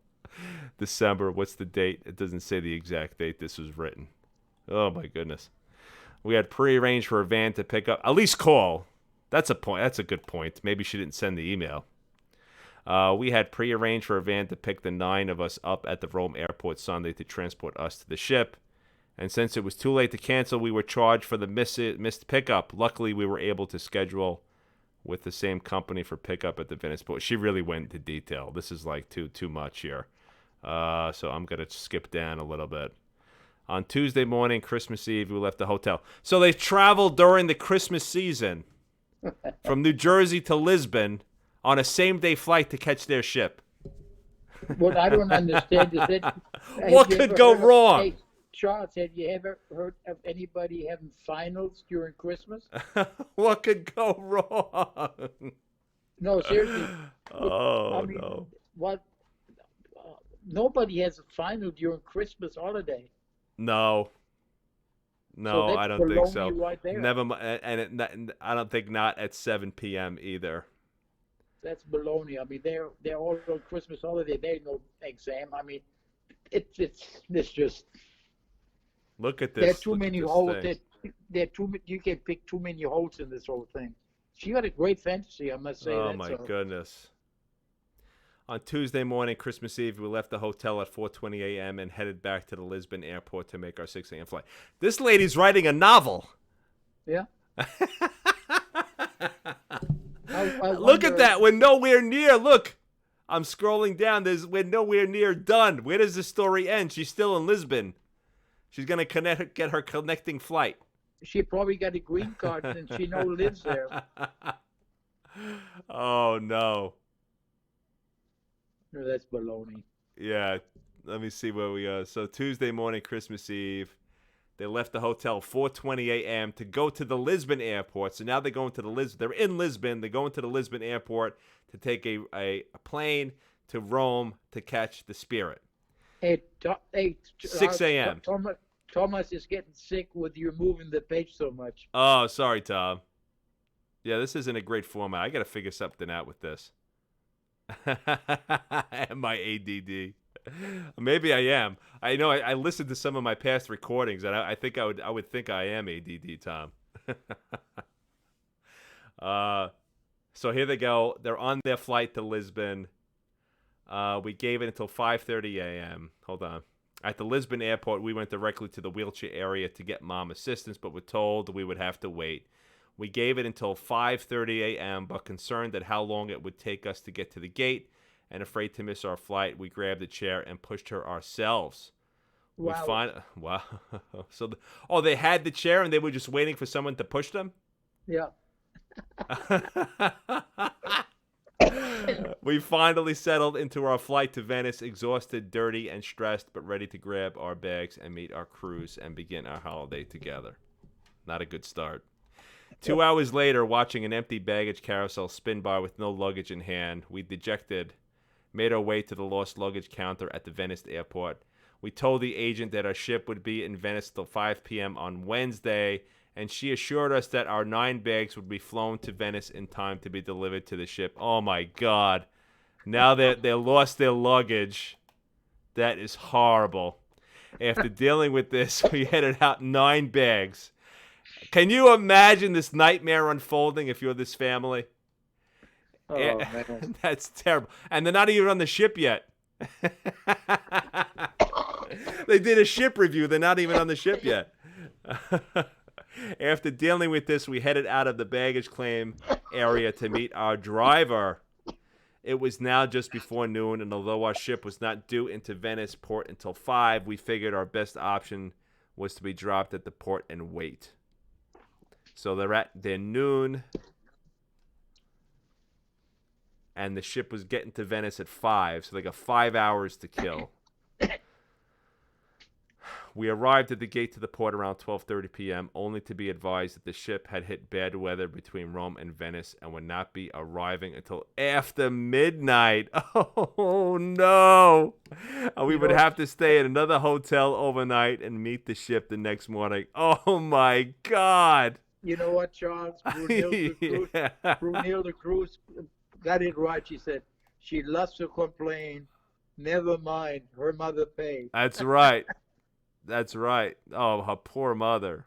December, what's the date? It doesn't say the exact date this was written. Oh my goodness. We had prearranged for a van to pick up. At least call. That's a point. That's a good point. Maybe she didn't send the email. We had prearranged for a van to pick the 9 of us up at the Rome airport Sunday to transport us to the ship. And since it was too late to cancel, we were charged for the missed pickup. Luckily, we were able to schedule with the same company for pickup at the Venice port. She really went into detail. This is like too much here. So I'm going to skip down a little bit. On Tuesday morning, Christmas Eve, we left the hotel. So they traveled during the Christmas season from New Jersey to Lisbon on a same-day flight to catch their ship. What I don't understand is that what could go wrong? Hey, Charles, have you ever heard of anybody having finals during Christmas? What could go wrong? No, seriously. Oh, I mean, no. what? Nobody has a final during Christmas holiday. No, So I don't think so. Right there. Never, and I don't think not at 7 p.m. either. That's baloney. I mean, they're all on Christmas holiday. There's no exam. I mean, it's just. Look at this. There are too many holes. Thing. You can pick too many holes in this whole thing. She had a great fantasy, I must say. Oh my goodness. On Tuesday morning, Christmas Eve, we left the hotel at 4:20 a.m. and headed back to the Lisbon airport to make our 6 a.m. flight. This lady's writing a novel. Yeah. Look at that. We're nowhere near. Look, I'm scrolling down. We're nowhere near done. Where does the story end? She's still in Lisbon. She's going to get her connecting flight. She probably got a green card and she lives there. Oh, no. No, that's baloney. Yeah. Let me see where we are. So Tuesday morning, Christmas Eve. They left the hotel 4:20 a.m. to go to the Lisbon airport. So now they're going to They're in Lisbon. They're going to the Lisbon airport to take a plane to Rome to catch the Spirit. Hey, 6 a.m. Thomas is getting sick with you moving the page so much. Oh, sorry, Tom. Yeah, this isn't a great format. I got to figure something out with this. My ADD. Maybe I am. I know I listened to some of my past recordings, and I think I would think I am ADD, Tom. So here they go. They're on their flight to Lisbon. We gave it until 5:30 a.m. Hold on. At the Lisbon airport, we went directly to the wheelchair area to get mom assistance, but were told we would have to wait. We gave it until 5:30 a.m., but concerned at how long it would take us to get to the gate and afraid to miss our flight, we grabbed a chair and pushed her ourselves. We Wow. find wow. So they had the chair and they were just waiting for someone to push them? Yeah. We finally settled into our flight to Venice, exhausted, dirty, and stressed, but ready to grab our bags and meet our cruise and begin our holiday together. Not a good start. 2 hours later, watching an empty baggage carousel spin by with no luggage in hand, we dejected made our way to the lost luggage counter at the Venice airport. We told the agent that our ship would be in Venice till 5 p.m. on Wednesday, and she assured us that our 9 bags would be flown to Venice in time to be delivered to the ship. Oh, my God. Now that they lost their luggage, that is horrible. After dealing with this, we headed out 9 bags. Can you imagine this nightmare unfolding if you're this family? Oh, man. That's terrible. And they're not even on the ship yet. They did a ship review. They're not even on the ship yet. After dealing with this, we headed out of the baggage claim area to meet our driver. It was now just before noon, and although our ship was not due into Venice port until 5, we figured our best option was to be dropped at the port and wait. So they're at their noon, and the ship was getting to Venice at 5, so they got 5 hours to kill. We arrived at the gate to the port around 12:30 p.m., only to be advised that the ship had hit bad weather between Rome and Venice and would not be arriving until after midnight. Oh, no. And we would have to stay at another hotel overnight and meet the ship the next morning. Oh, my God. You know what, Charles? Brunhilde Cruz got it right. She said she loves to complain. Never mind, her mother paid. That's right. That's right. Oh, her poor mother.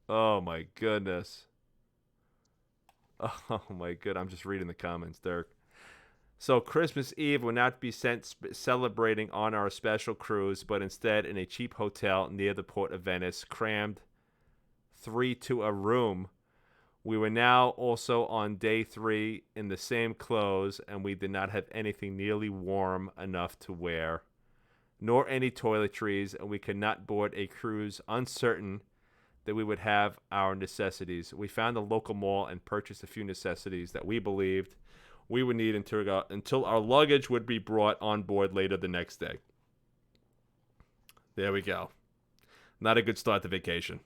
Oh, my goodness. Oh, my good. I'm just reading the comments, Dirk. So Christmas Eve will not be celebrating on our special cruise, but instead in a cheap hotel near the port of Venice, crammed 3 to a room. We were now also on day 3 in the same clothes, and we did not have anything nearly warm enough to wear, nor any toiletries, and we could not board a cruise uncertain that we would have our necessities. We found a local mall and purchased a few necessities that we believed we would need until our luggage would be brought on board later the next day. There we go. Not a good start to vacation.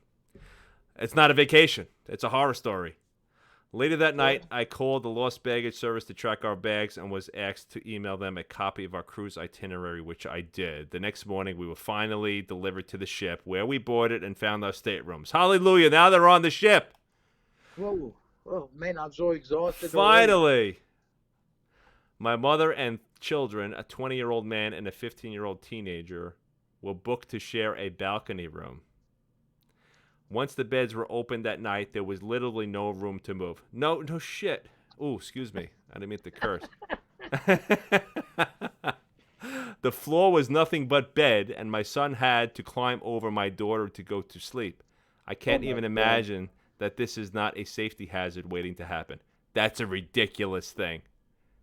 It's not a vacation. It's a horror story. Later that night, I called the lost baggage service to track our bags and was asked to email them a copy of our cruise itinerary, which I did. The next morning, we were finally delivered to the ship, where we boarded and found our staterooms. Hallelujah! Now they're on the ship! Whoa. Oh, man, I'm so exhausted. Finally! My mother and children, a 20-year-old man and a 15-year-old teenager, were booked to share a balcony room. Once the beds were opened that night, there was literally no room to move. No shit. Ooh, excuse me. I didn't mean to curse. The floor was nothing but bed, and my son had to climb over my daughter to go to sleep. I can't even imagine that this is not a safety hazard waiting to happen. That's a ridiculous thing.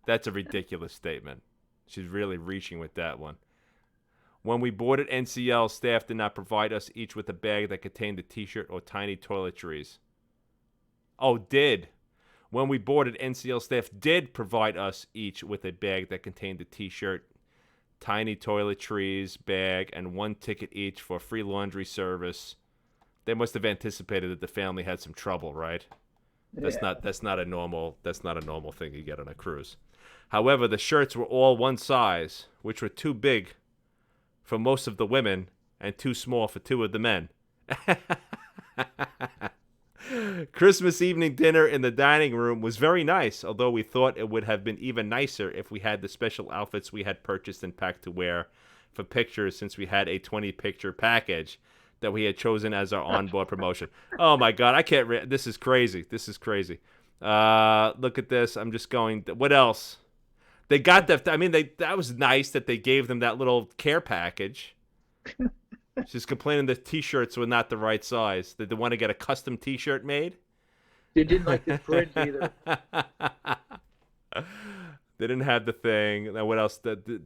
That's a ridiculous statement. She's really reaching with that one. When we boarded NCL, staff did not provide us each with a bag that contained a t-shirt or tiny toiletries. Oh, did. When we boarded, NCL staff did provide us each with a bag that contained a t-shirt, tiny toiletries, bag, and 1 ticket each for free laundry service. They must have anticipated that the family had some trouble, right? That's not a normal thing you get on a cruise. However, the shirts were all one size, which were too big for most of the women and too small for 2 of the men. Christmas evening dinner in the dining room was very nice, although we thought it would have been even nicer if we had the special outfits we had purchased and packed to wear for pictures, since we had a 20-picture package that we had chosen as our onboard promotion. Oh my God, I can't this is crazy. This is crazy. Look at this. I'm just going, what else? They got that. I mean, that was nice that they gave them that little care package. She's complaining the T-shirts were not the right size. Did they want to get a custom T-shirt made? They didn't like the print either. They didn't have the thing. Now, what else?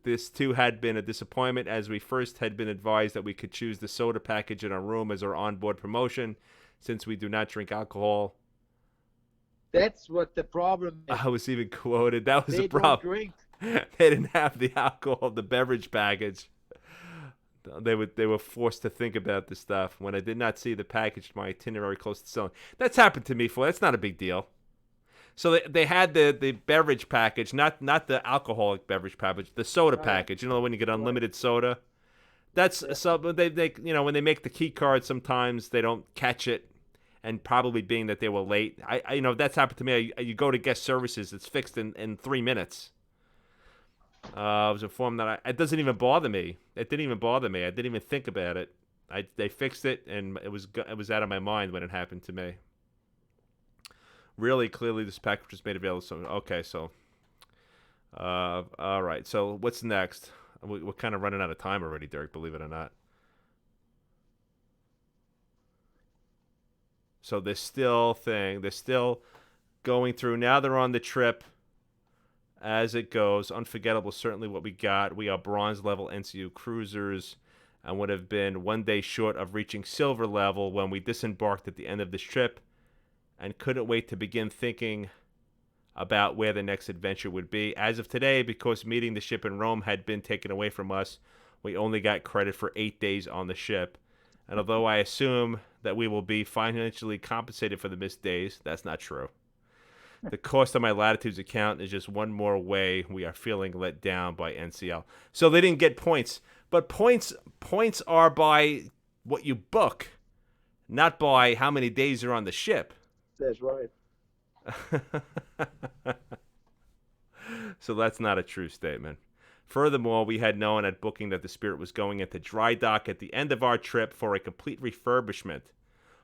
This too had been a disappointment, as we first had been advised that we could choose the soda package in our room as our onboard promotion, since we do not drink alcohol. That's what the problem is. I was even quoted. That was They the don't problem. drink. They didn't have the alcohol, the beverage package. They were forced to think about this stuff. When I did not see the package, my itinerary close to selling. That's happened to me before. That's not a big deal. So they had the beverage package, not the alcoholic beverage package, the soda package. You know, when you get unlimited soda. That's so they when they make the key card, sometimes they don't catch it, and probably being that they were late. I that's happened to me. You go to guest services, it's fixed in 3 minutes. I was informed that it doesn't even bother me. It didn't even bother me. I didn't even think about it. They fixed it, and it was out of my mind when it happened to me. Really, clearly, this package was made available. So okay, so all right. So what's next? We're kind of running out of time already, Dirk. Believe it or not. So they're still going through. Now they're on the trip. As it goes, unforgettable, certainly what we got. We are bronze level NCU cruisers and would have been 1 day short of reaching silver level when we disembarked at the end of this trip and couldn't wait to begin thinking about where the next adventure would be. As of today, because meeting the ship in Rome had been taken away from us, we only got credit for 8 days on the ship. And although I assume that we will be financially compensated for the missed days, that's not true. The cost of my Latitudes account is just one more way we are feeling let down by NCL. So they didn't get points. But points are by what you book, not by how many days you're on the ship. That's right. So that's not a true statement. Furthermore, we had known at booking that the Spirit was going into dry dock at the end of our trip for a complete refurbishment.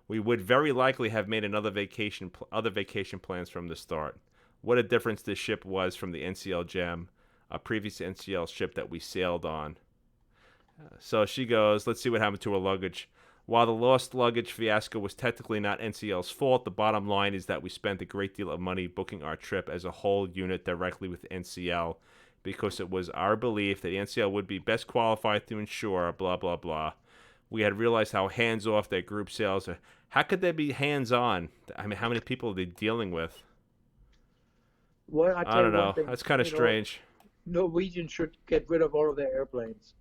We would very likely have made other vacation plans from the start. What a difference this ship was from the NCL Gem, a previous NCL ship that we sailed on. So she goes, let's see what happened to her luggage. While the lost luggage fiasco was technically not NCL's fault, the bottom line is that we spent a great deal of money booking our trip as a whole unit directly with NCL because it was our belief that NCL would be best qualified to ensure blah, blah, blah. We had realized how hands-off their group sales are. How could they be hands-on? I mean, how many people are they dealing with? Well, I don't know. That's kind of strange. Norwegian should get rid of all of their airplanes.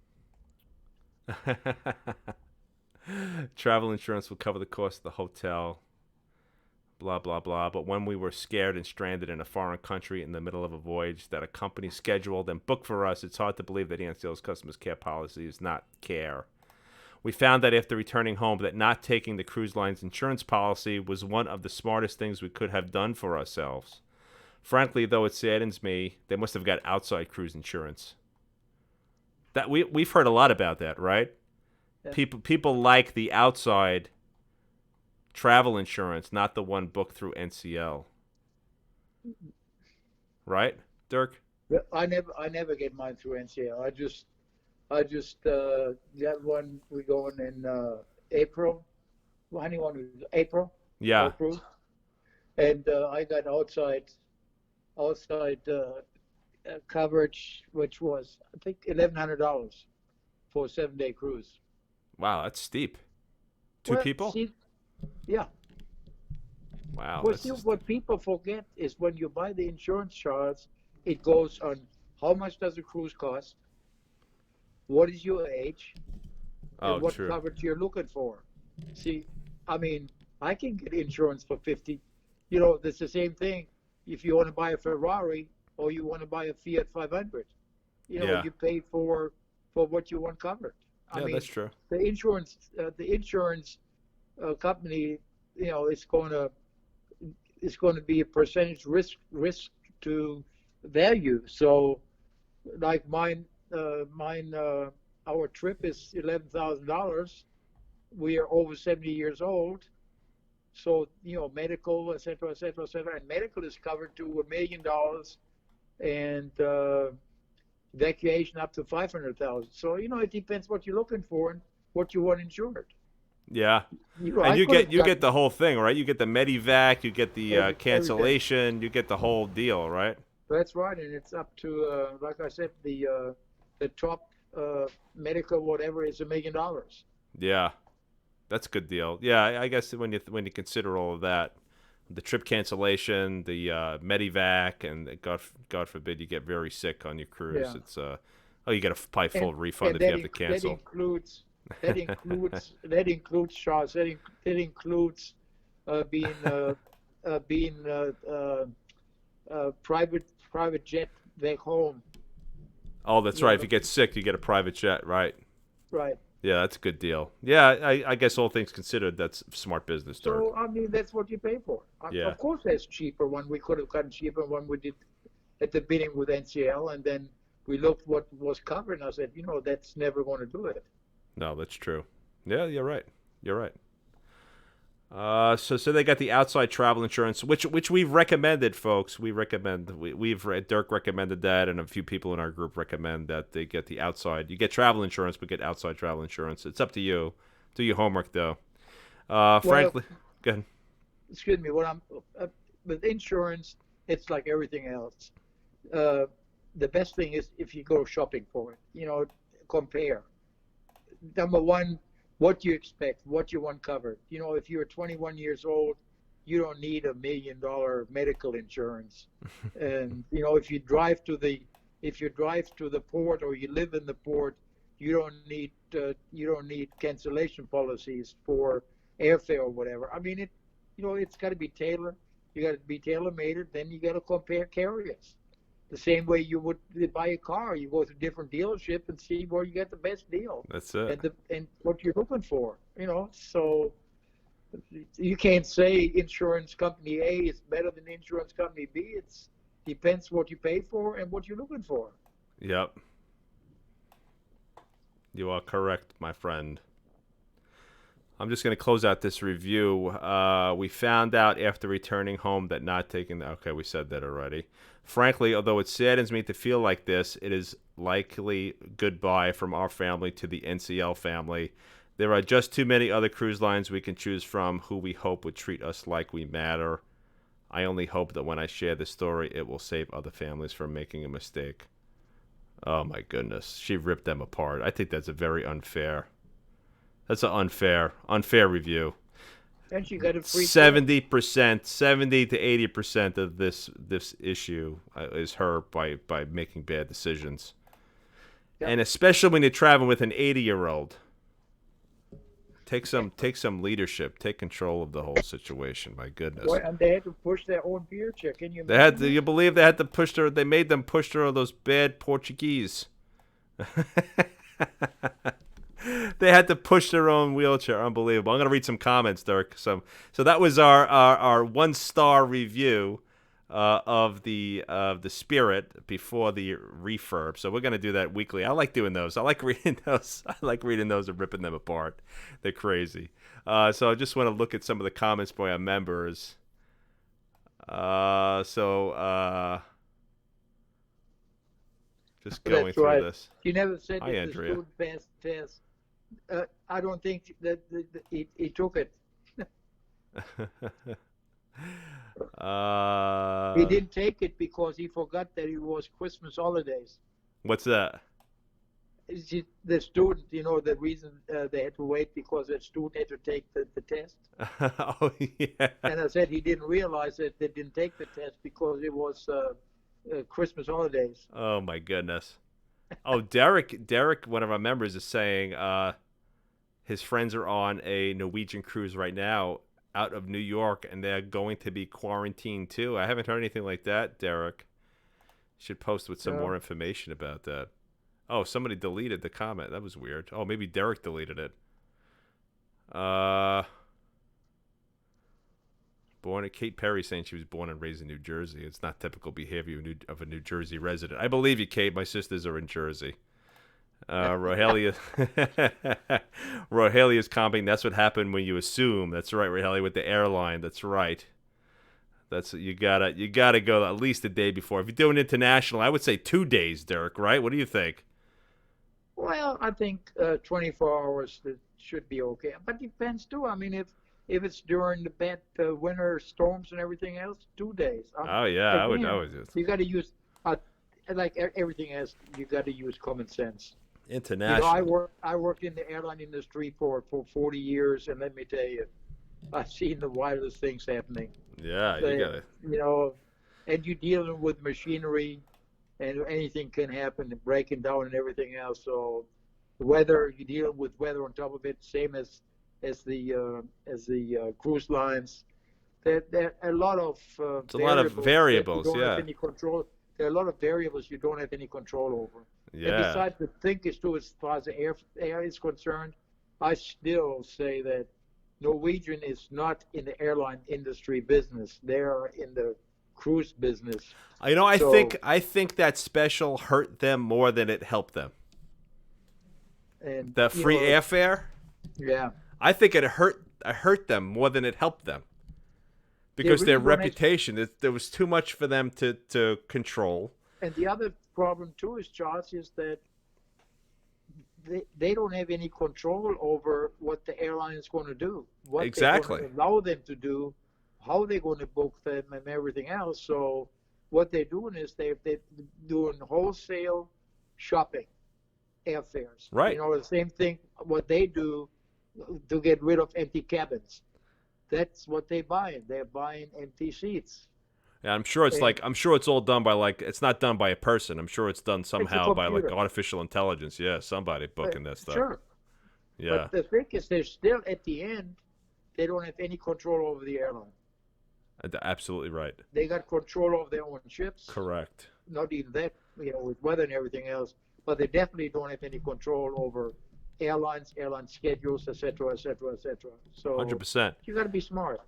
Travel insurance will cover the cost of the hotel. Blah, blah, blah. But when we were scared and stranded in a foreign country in the middle of a voyage that a company scheduled and booked for us, it's hard to believe that NCL's customers care policy is not care. We found that after returning home that not taking the cruise line's insurance policy was one of the smartest things we could have done for ourselves. Frankly, though it saddens me, they must have got outside cruise insurance. That we've heard a lot about that, right? Yeah. People like the outside travel insurance, not the one booked through NCL. Right, Dirk? I never get mine through NCL. I just got one. We going in April. Honeymoon was April. Yeah. April. And I got outside coverage, which was I think $1,100 for a 7-day cruise. Wow, that's steep. Two people? Yeah. Wow. What people forget is when you buy the insurance charts, it goes on how much does a cruise cost, what is your age, and what coverage you're looking for. See, I mean, I can get insurance for $50. That's the same thing. If you want to buy a Ferrari or you want to buy a Fiat 500, you pay for what you want covered. I mean, that's true. The insurance company, it's going to be a percentage risk to value. So, like mine, our trip is $11,000. We are over 70 years old, so medical, et cetera, and medical is covered to $1 million, and evacuation up to $500,000. So it depends what you're looking for, what you want insured. Yeah. And I you could get have gotten the whole thing, right? You get the Medivac, you get the everything. cancellation, you get the whole deal, right? That's right, and it's up to, like I said, the top medical whatever is $1 million. Yeah. That's a good deal. Yeah, I guess when you consider all of that, the trip cancellation, the Medivac, and God forbid you get very sick on your cruise, Yeah, it's oh, you get a probably and full refund and if you have to that cancel. includes Charles. That includes being private jet back home. Oh, that's You right. If know, you get sick, you get a private jet, right? right. Yeah, that's a good deal. Yeah, I guess all things considered, that's smart business, Dirk. So I mean, that's what you pay for. Yeah. Of course, there's cheaper one. We could have gotten cheaper one we did at the beginning with NCL, and then we looked what was covered, and I said, that's never going to do it. No, that's true. Yeah, you're right. You're right. So they got the outside travel insurance, which we've recommended, folks. We've Dirk recommended that, and a few people in our group recommend that they get the outside. You get travel insurance, but get outside travel insurance. It's up to you. Do your homework though. Well, Frankly, go ahead. excuse me. What I'm with insurance, it's like everything else. Uh, the best thing is if you go shopping for it. Compare. Number one, what you expect, what you want covered. If you're 21 years old, you don't need $1 million medical insurance. And if you drive to the port or you live in the port, you don't need cancellation policies for airfare or whatever. I mean, it's got to be tailored. You got to be tailor made. Then you got to compare carriers. The same way you would buy a car, you go to different dealership and see where you get the best deal That's it. and what you're looking for. So you can't say insurance company A is better than insurance company B. It's depends what you pay for and what you're looking for. Yep. You are correct, my friend. I'm just going to close out this review. We found out after returning home that not taking okay, we said that already. Frankly, although it saddens me to feel like this, it is likely goodbye from our family to the NCL family. There are just too many other cruise lines we can choose from who we hope would treat us like we matter. I only hope that when I share this story, it will save other families from making a mistake. Oh my goodness. She ripped them apart. I think that's a very unfair. That's an unfair review. And she got a free 70%, 70 to 80% of this issue is her by making bad decisions. Yep. And especially when you're traveling with an 80-year-old. Take some leadership. Take control of the whole situation. My goodness. Boy, and they had to push their own beer check. Can you imagine? You believe they had to push her? They made them push her those bad Portuguese. They had to push their own wheelchair. Unbelievable. I'm going to read some comments, Dirk. So that was our 1-star review of the Spirit before the refurb. So we're going to do that weekly. I like doing those. I like reading those. I like reading those and ripping them apart. They're crazy. So I just want to look at some of the comments by our members. Just going through this. You never said that the student passed the test. I don't think that he took it. He didn't take it because he forgot that it was Christmas holidays. What's that? The student, the reason they had to wait because the student had to take the test. Oh, yeah. And I said he didn't realize that they didn't take the test because it was Christmas holidays. Oh, my goodness. Oh, Derek, one of our members, is saying his friends are on a Norwegian cruise right now out of New York, and they're going to be quarantined too. I haven't heard anything like that, Derek. You should post with some more information about that. Oh, somebody deleted the comment. That was weird. Oh, maybe Derek deleted it. Kate Perry saying she was born and raised in New Jersey. It's not typical behavior of a New Jersey resident. I believe you, Kate. My sisters are in Jersey. Rohelia is commenting. That's what happened when you assume. That's right, Rohelia, with the airline. That's right. You gotta go at least a day before. If you're doing international, I would say 2 days, Derek. Right? What do you think? Well, I think 24 hours should be okay, but depends too. I mean, if it's during the bad winter storms and everything else, 2 days. Oh yeah, I Again, would just you got to use uh, like everything else. You got to use common sense. You know, international. I worked in the airline industry for 40 years, and let me tell you, I've seen the wildest things happening. Yeah, you The, gotta. you know, and you're dealing with machinery, and anything can happen, and breaking down and everything else. So, the weather, you deal with weather on top of it, same as the cruise lines. There are a lot of It's a lot of variables that you variables. don't have Yeah, any control. There are a lot of variables you don't have any control over. And yeah. besides, the thing is too, as far as the air is concerned, I still say that Norwegian is not in the airline industry business. They are in the cruise business. You know, So, I think that special hurt them more than it helped them. and The you free know, airfare. yeah, I think it hurt them more than it helped them they because their really don't. reputation. There was too much for them to control. And the other problem too is, Charles, is that they don't have any control over what the airline is going to do, what they're going Exactly. to allow them to do, how they're going to book them, and everything else. So what they're doing is they're doing wholesale shopping, airfares. You Right. know, the same thing what they do to get rid of empty cabins. That's what they're buying. They're buying empty seats. Yeah, I'm sure it's And like I'm sure it's all done by like it's not done by a person. I'm sure it's done it's a somehow by like computer. artificial intelligence. Yeah, somebody booking that stuff. Sure. Yeah, But the thing is, they're still at the end, they don't have any control over the airline. absolutely right. They got control over their own ships. Correct. Not even that, you know, with weather and everything else. But they definitely don't have any control over airlines, airline schedules, et cetera, et cetera, et cetera. So 100%. you got to be smart.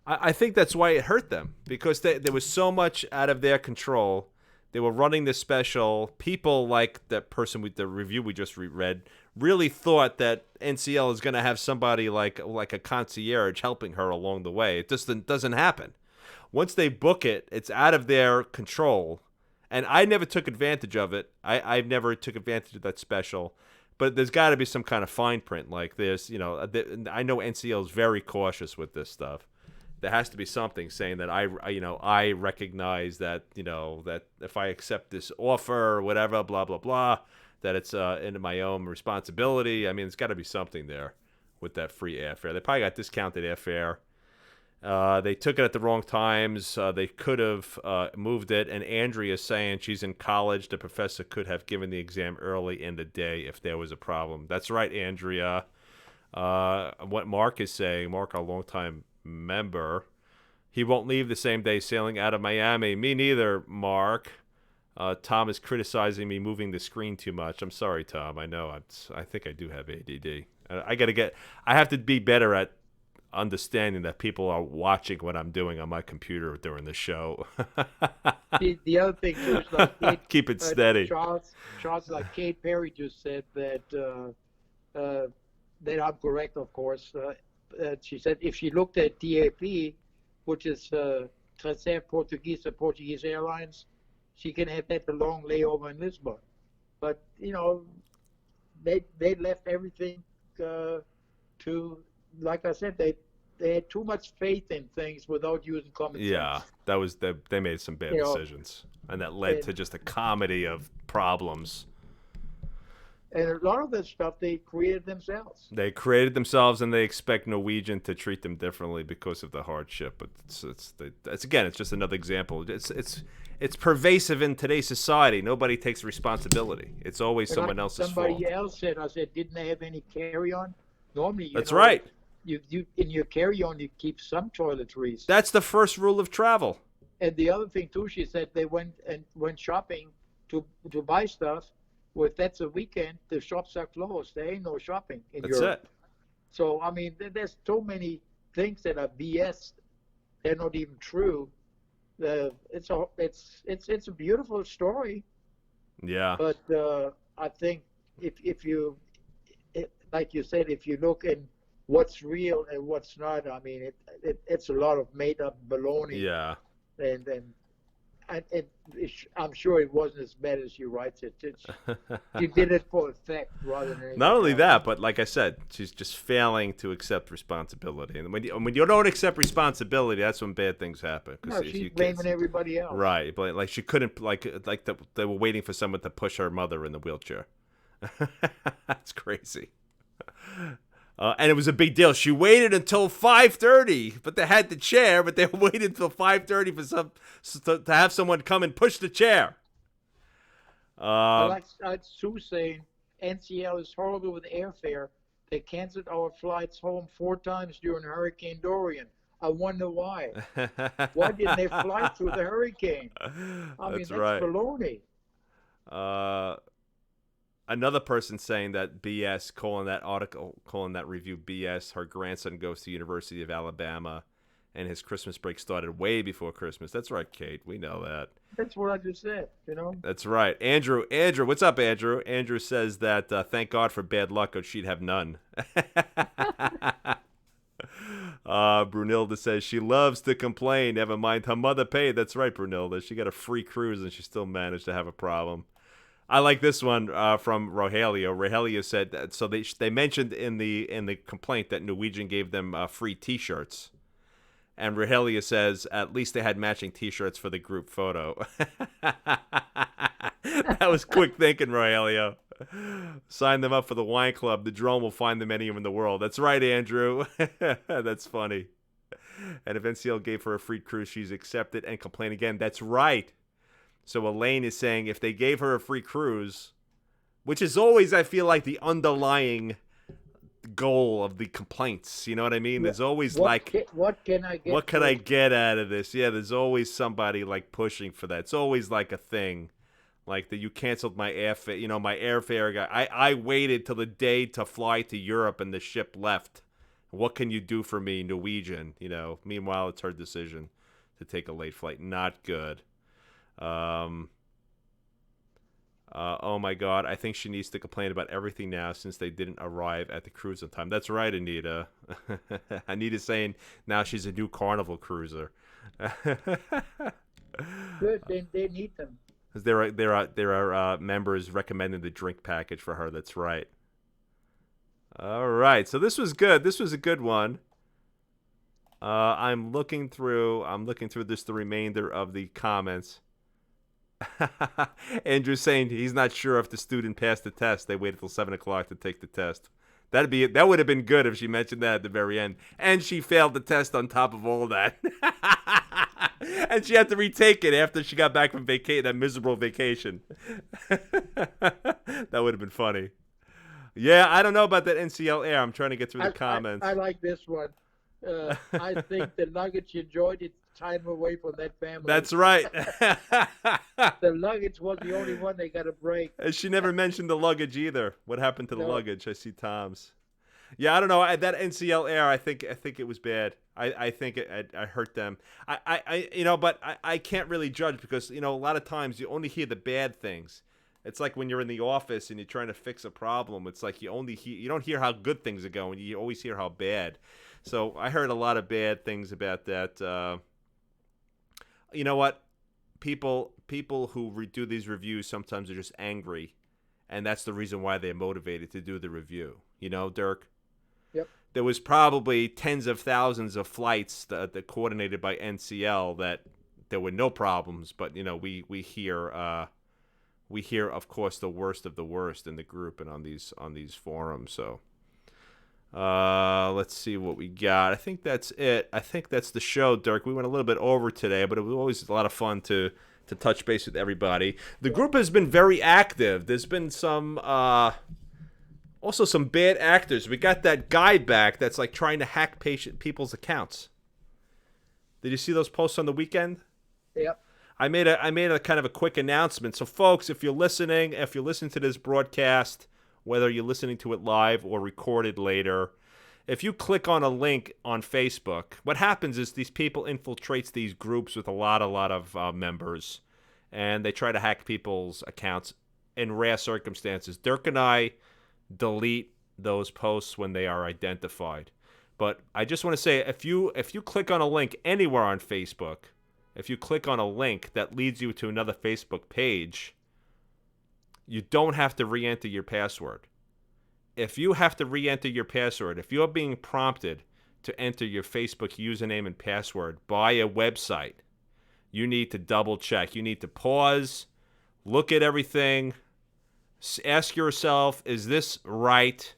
I think that's why it hurt them because there was so much out of their control. They were running this special. People like that person with the review we just read really thought that NCL is going to have somebody like a concierge helping her along the way. It just doesn't happen. Once they book it, it's out of their control. And I never took advantage of it. I never took advantage of that special. But there's got to be some kind of fine print like this. You know, I know NCL is very cautious with this stuff. There has to be something saying that I recognize that that if I accept this offer or whatever, blah blah blah, that it's into my own responsibility. I mean, there's got to be something there with that free airfare. They probably got discounted airfare. They took it at the wrong times. They could have moved it. And Andrea's saying she's in college. The professor could have given the exam early in the day if there was a problem. That's right, Andrea. What Mark is saying, Mark, our longtime member, he won't leave the same day sailing out of Miami. Me neither, Mark. Tom is criticizing me moving the screen too much. I'm sorry, Tom. I know. I think I do have ADD. I have to be better at understanding that people are watching what I'm doing on my computer during the show. The other thing too is like Keep it steady. Charles, like Kate Perry just said that that I'm correct, of course. She said if she looked at TAP, which is Tracer Portuguese Airlines, she can have that long layover in Lisbon. But you know, they left everything to, like I said, they had too much faith in things without using common sense. Yeah, they made some bad You know, decisions, and that led to just a comedy of problems. and a lot of that stuff they created themselves. They created themselves, and they expect Norwegian to treat them differently because of the hardship. But it's again, it's just another example. It's pervasive in today's society. Nobody takes responsibility. It's always And someone like else's somebody fault. else said, I said, didn't they have any carry-on? Normally, That's right. You in your carry-on you keep some toiletries. That's the first rule of travel. And the other thing too, she said they went shopping to buy stuff. Well, if that's a weekend, the shops are closed. There ain't no shopping in That's Europe. it. So I mean, there's so many things that are BS. They're not even true. It's a beautiful story, Yeah. but I think if you like you said, if you look at what's real and what's not, I mean, it's a lot of made up baloney. Yeah. And I'm sure it wasn't as bad as she writes it. She did it for effect rather than Not anything only else. that, but like I said, she's just failing to accept responsibility. And when you don't accept responsibility, that's when bad things happen. No, she's blaming everybody else. Right, but like she couldn't they were waiting for someone to push her mother in the wheelchair. That's crazy. And it was a big deal. She waited until 5:30, but they had the chair, but they waited until 5:30 to have someone come and push the chair. I like Sue saying NCL is horrible with airfare. They canceled our flights home 4 times during Hurricane Dorian. I wonder why. Why didn't they fly through the hurricane? That's right. baloney. Another person saying that BS, calling that review BS. Her grandson goes to University of Alabama, and his Christmas break started way before Christmas. That's right, Kate. We know that. That's what I just said, That's right. Andrew, what's up, Andrew? Andrew says that thank God for bad luck, or she'd have none. Brunilda says she loves to complain. Never mind, her mother paid. That's right, Brunilda. She got a free cruise, and she still managed to have a problem. I like this one from Rogelio. Rogelio said that, so they mentioned in the complaint that Norwegian gave them free T-shirts, and Rogelio says at least they had matching T-shirts for the group photo. That was quick thinking, Rogelio. Sign them up for the wine club. The drone will find them anywhere in the world. That's right, Andrew. That's funny. And if NCL gave her a free cruise, she's accepted and complain again. That's right. So Elaine is saying if they gave her a free cruise, which is always, I feel like, the underlying goal of the complaints. You know what I mean? There's always what can I get? What can I get out of this? Yeah, there's always somebody like pushing for that. It's always like a thing. Like that you canceled my airfare, my airfare guy. I waited till the day to fly to Europe and the ship left. What can you do for me, Norwegian? Meanwhile, it's her decision to take a late flight. Not good. Oh my God, I think she needs to complain about everything now since they didn't arrive at the cruise on time. That's right, Anita. Anita's saying now she's a new Carnival cruiser. Good, they need them. There are members recommending the drink package for her. That's right. All right, so this was good. This was a good one. I'm looking through just the remainder of the comments. Andrew's saying he's not sure if the student passed the test. They waited till 7 o'clock to take the test. That would have been good if she mentioned that at the very end. And she failed the test on top of all that. And she had to retake it after she got back from that miserable vacation. That would have been funny. Yeah, I don't know about that NCL air. I'm trying to get through the comments. I like this one. I think the luggage enjoyed its time away from that family. That's right. The luggage was the only one they got a break. And she never mentioned the luggage either. What happened to the luggage? I see Tom's. Yeah, I don't know. That NCL air, I think it was bad. I think it hurt them. But I can't really judge because a lot of times you only hear the bad things. It's like when you're in the office and you're trying to fix a problem. It's like you don't hear how good things are going. You always hear how bad. So I heard a lot of bad things about that. You know what? People who do these reviews sometimes are just angry, and that's the reason why they're motivated to do the review. Dirk? Yep. There was probably tens of thousands of flights that coordinated by NCL that there were no problems, but we hear of course the worst of the worst in the group and on these forums. So let's see what we got. I think that's it. I think that's the show, Dirk. We went a little bit over today, but it was always a lot of fun to touch base with everybody. The group has been very active. There's been some also some bad actors. We got that guy back that's like trying to hack people's accounts. Did you see those posts on the weekend? Yep. I made a kind of a quick announcement. So folks, if you're listening to this broadcast, whether you're listening to it live or recorded later, if you click on a link on Facebook, what happens is these people infiltrates these groups with a lot of members, and they try to hack people's accounts in rare circumstances. Dirk and I delete those posts when they are identified. But I just want to say, if you click on a link anywhere on Facebook, if you click on a link that leads you to another Facebook page, you don't have to re-enter your password. If you have to re-enter your password, if you're being prompted to enter your Facebook username and password by a website, you need to double check. You need to pause, look at everything, ask yourself, is this right?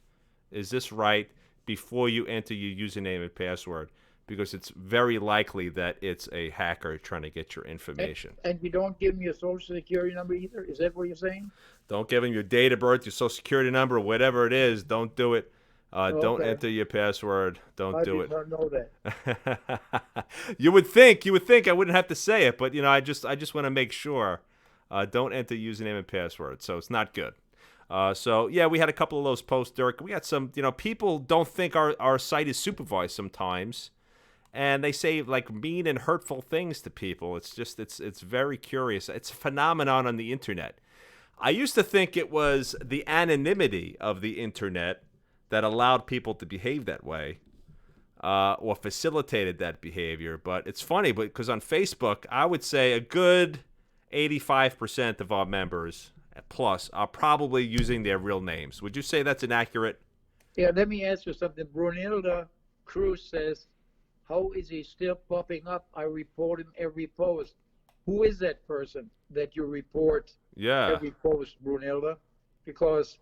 Is this right? Before you enter your username and password, because it's very likely that it's a hacker trying to get your information. And you don't give me your social security number either? Is that what you're saying? Don't give them your date of birth, your social security number, whatever it is. Don't do it. Don't enter your password. Don't do it. I did not know that. You would think I wouldn't have to say it, but I just want to make sure. Don't enter username and password. So it's not good. So yeah, we had a couple of those posts, Dirk. We got some, people don't think our site is supervised sometimes, and they say like mean and hurtful things to people. It's just, it's very curious. It's a phenomenon on the internet. I used to think it was the anonymity of the internet that allowed people to behave that way, or facilitated that behavior. But it's funny, because on Facebook, I would say a good 85% of our members plus are probably using their real names. Would you say that's inaccurate? Yeah, let me ask you something. Brunilda Cruz says, how is he still popping up? I report him every post. Who is that person that you report every post, Brunilda? Because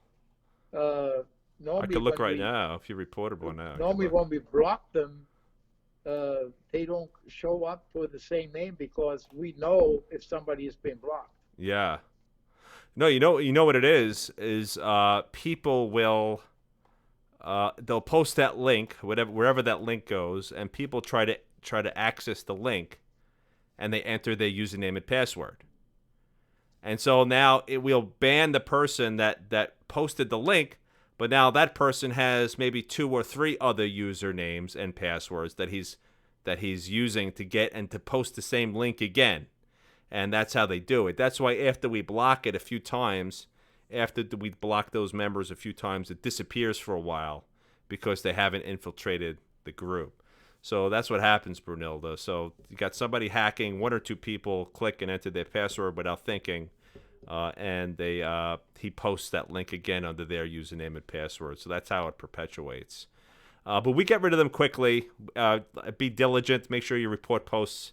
normally... I could look right now if you reported one now. Normally when we block them, they don't show up for the same name because we know if somebody has been blocked. Yeah. No, you know what it is people will they'll post that link wherever that link goes, and people try to access the link, and they enter their username and password. And so now it will ban the person that posted the link, but now that person has maybe 2 or 3 other usernames and passwords that he's using to get and to post the same link again. And that's how they do it. That's why after we block it a few times, after we block those members a few times, it disappears for a while because they haven't infiltrated the group. So that's what happens, Brunilda. So you got somebody hacking, 1 or 2 people click and enter their password without thinking, and he posts that link again under their username and password. So that's how it perpetuates. But we get rid of them quickly. Be diligent. Make sure you report posts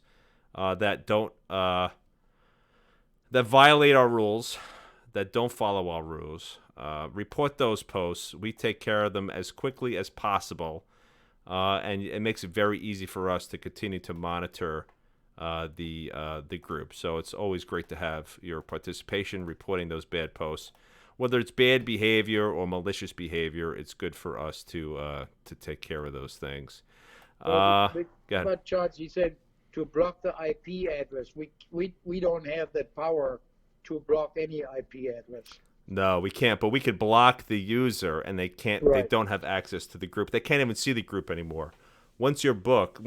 that don't that violate our rules, that don't follow our rules. Report those posts. We take care of them as quickly as possible, and it makes it very easy for us to continue to monitor the group. So it's always great to have your participation reporting those bad posts. Whether it's bad behavior or malicious behavior, it's good for us to take care of those things. But Charles, he said to block the IP address. We don't have that power to block any IP address. No, we can't. But we could block the user, and they can't. Right. They don't have access to the group. They can't even see the group anymore. Once you're blocked,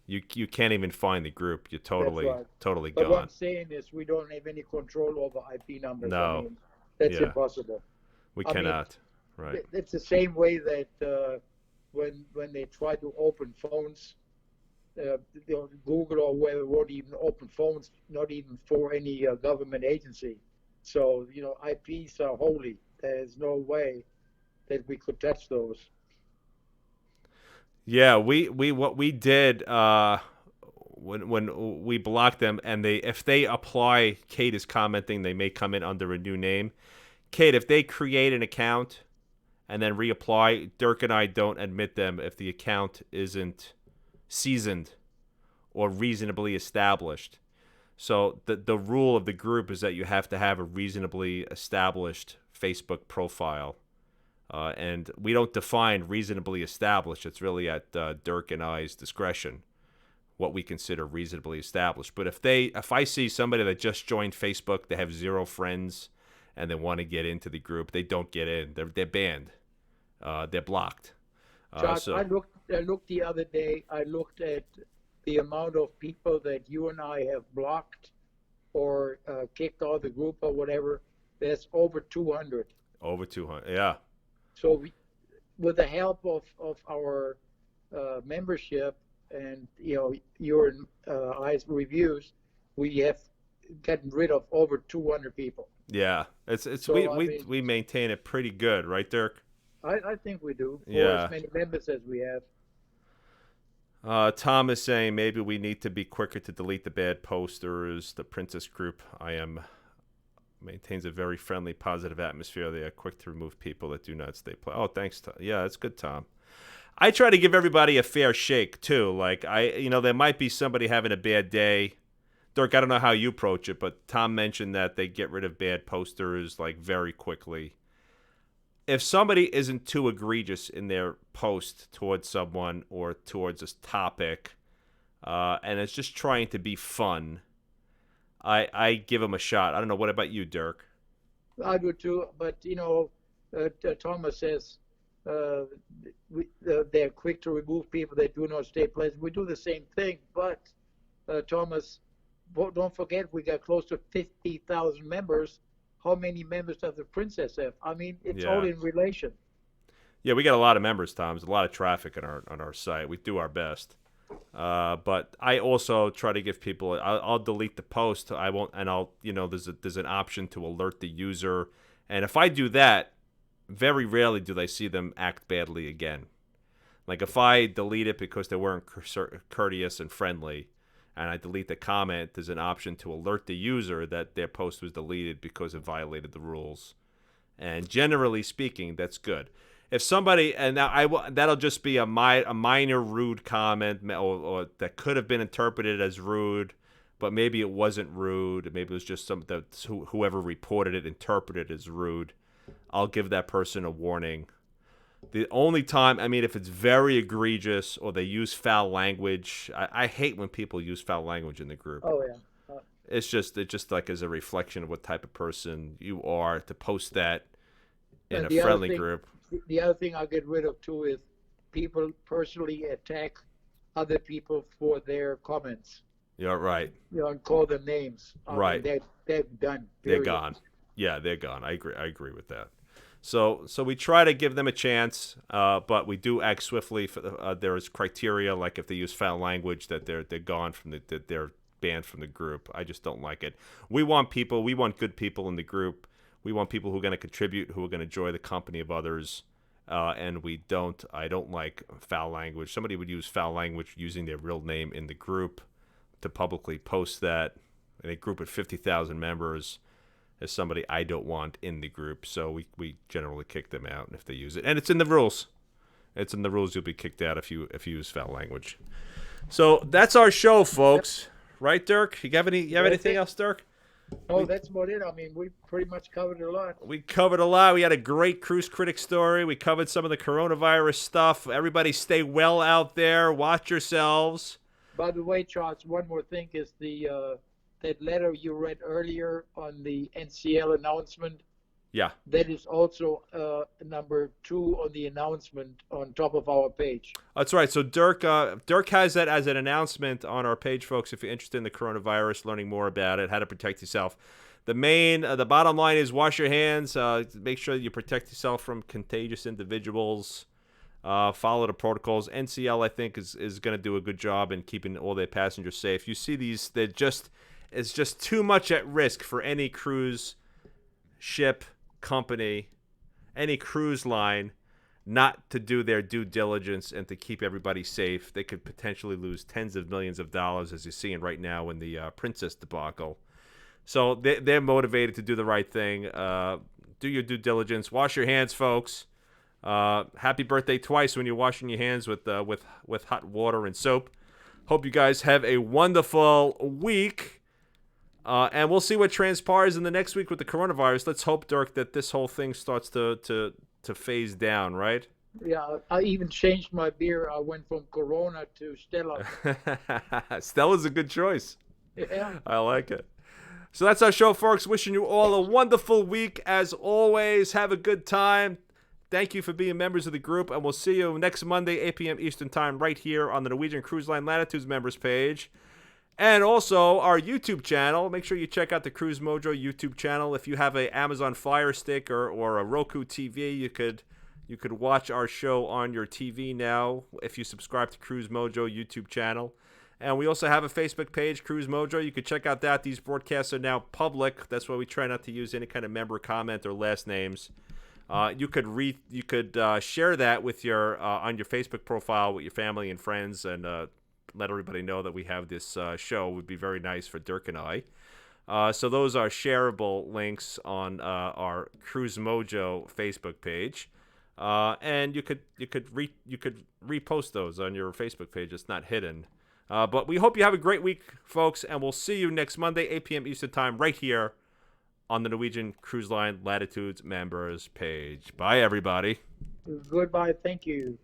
you can't even find the group. You're totally gone. But what I'm saying is we don't have any control over IP numbers. No, that's impossible. We cannot. Right. It's the same way that when they try to open phones, Google or whoever won't even open phones, not even for any government agency. So IPs are holy. There's no way that we could touch those. Yeah, what we did when we blocked them, and if they apply, Kate is commenting, they may come in under a new name. Kate, if they create an account and then reapply, Dirk and I don't admit them if the account isn't seasoned or reasonably established. So the rule of the group is that you have to have a reasonably established Facebook profile. And we don't define reasonably established. It's really at Dirk and I's discretion what we consider reasonably established. But if I see somebody that just joined Facebook, they have 0 friends, and they want to get into the group, they don't get in. They're banned. They're blocked. Josh, I looked the other day. I looked at the amount of people that you and I have blocked or kicked out of the group or whatever. There's over 200. Over 200, yeah. So with the help of our membership and your eyes reviews, we have gotten rid of over 200 people. Yeah, it's So we maintain it pretty good, right, Dirk? I think we do for Yeah. as many members as we have. Tom is saying maybe we need to be quicker to delete the bad posters. The Princess Group maintains a very friendly, positive atmosphere. They are quick to remove people that do not stay play. Oh, thanks, Tom. Yeah, that's good, Tom. I try to give everybody a fair shake too. Like there might be somebody having a bad day. Dirk, I don't know how you approach it, but Tom mentioned that they get rid of bad posters like very quickly. If somebody isn't too egregious in their post towards someone or towards this topic, and it's just trying to be fun, I give them a shot. I don't know. What about you, Dirk? I do too, but Thomas says they're quick to remove people that do not stay pleasant. We do the same thing, but Thomas, don't forget we got close to 50,000 members. How many members does the Princess have? I mean, it's all in relation. Yeah, we got a lot of members, Tom. There's a lot of traffic on our site. We do our best. But I also try to give people. I'll delete the post. I won't, and I'll. There's an option to alert the user, and if I do that, very rarely do they see them act badly again. Like if I delete it because they weren't courteous and friendly, and I delete the comment, there's an option to alert the user that their post was deleted because it violated the rules. And generally speaking, that's good. If somebody, and now that'll just be a minor rude comment, or that could have been interpreted as rude, but maybe it wasn't rude. Maybe it was just whoever reported it interpreted as rude. I'll give that person a warning. The only time, if it's very egregious or they use foul language, I hate when people use foul language in the group. Oh yeah. It's just like as a reflection of what type of person you are to post that in a friendly group. The other thing I'll get rid of too is people personally attack other people for their comments. Yeah, right. And call them names. Right. They're done. Period. They're gone. Yeah, they're gone. I agree with that. So we try to give them a chance, but we do act swiftly. There is criteria, like if they use foul language, that they're gone from that they're banned from the group. I just don't like it. We want good people in the group. We want people who are going to contribute, who are going to enjoy the company of others, and I don't like foul language. Somebody would use foul language using their real name in the group to publicly post that in a group of 50,000 members. As somebody I don't want in the group, so we generally kick them out if they use it, and it's in the rules. It's in the rules. You'll be kicked out if you use foul language. So that's our show, folks. Right, Dirk? You have anything else, Dirk? Oh, that's about it. We pretty much covered a lot. We covered a lot. We had a great Cruise Critic story. We covered some of the coronavirus stuff. Everybody stay well out there. Watch yourselves. By the way, Charles, one more thing is that letter you read earlier on the NCL announcement. Yeah. That is also number 2 on the announcement on top of our page. That's right. So Dirk has that as an announcement on our page, folks. If you're interested in the coronavirus, learning more about it, how to protect yourself. The bottom line is wash your hands. Make sure you protect yourself from contagious individuals. Follow the protocols. NCL, I think, is going to do a good job in keeping all their passengers safe. You see these, it's just too much at risk for any cruise ship company, any cruise line, not to do their due diligence and to keep everybody safe. They could potentially lose tens of millions of dollars, as you're seeing right now in the Princess debacle. So they're motivated to do the right thing. Do your due diligence. Wash your hands, folks. Happy birthday twice when you're washing your hands with hot water and soap. Hope you guys have a wonderful week. And we'll see what transpires in the next week with the coronavirus. Let's hope, Dirk, that this whole thing starts to phase down, right? Yeah, I even changed my beer. I went from Corona to Stella. Stella's a good choice. Yeah. I like it. So that's our show, folks. Wishing you all a wonderful week. As always, have a good time. Thank you for being members of the group, and we'll see you next Monday, 8 p.m. Eastern Time, right here on the Norwegian Cruise Line Latitudes members page. And also our YouTube channel. Make sure you check out the Cruise Mojo YouTube channel. If you have an Amazon Fire Stick or a Roku TV, you could You could watch our show on your TV now if you subscribe to Cruise Mojo YouTube channel. And we also have a Facebook page, Cruise Mojo. You could check out that. These broadcasts are now public. That's why we try not to use any kind of member comment or last names. You could share that with your on your Facebook profile with your family and friends, and let everybody know that we have this show. It would be very nice for Dirk and I. So those are shareable links on our Cruise Mojo Facebook page, and you could repost those on your Facebook page. It's not hidden. But we hope you have a great week, folks, and we'll see you next Monday, 8 p.m. Eastern Time, right here on the Norwegian Cruise Line Latitudes members page. Bye, everybody. Goodbye. Thank you.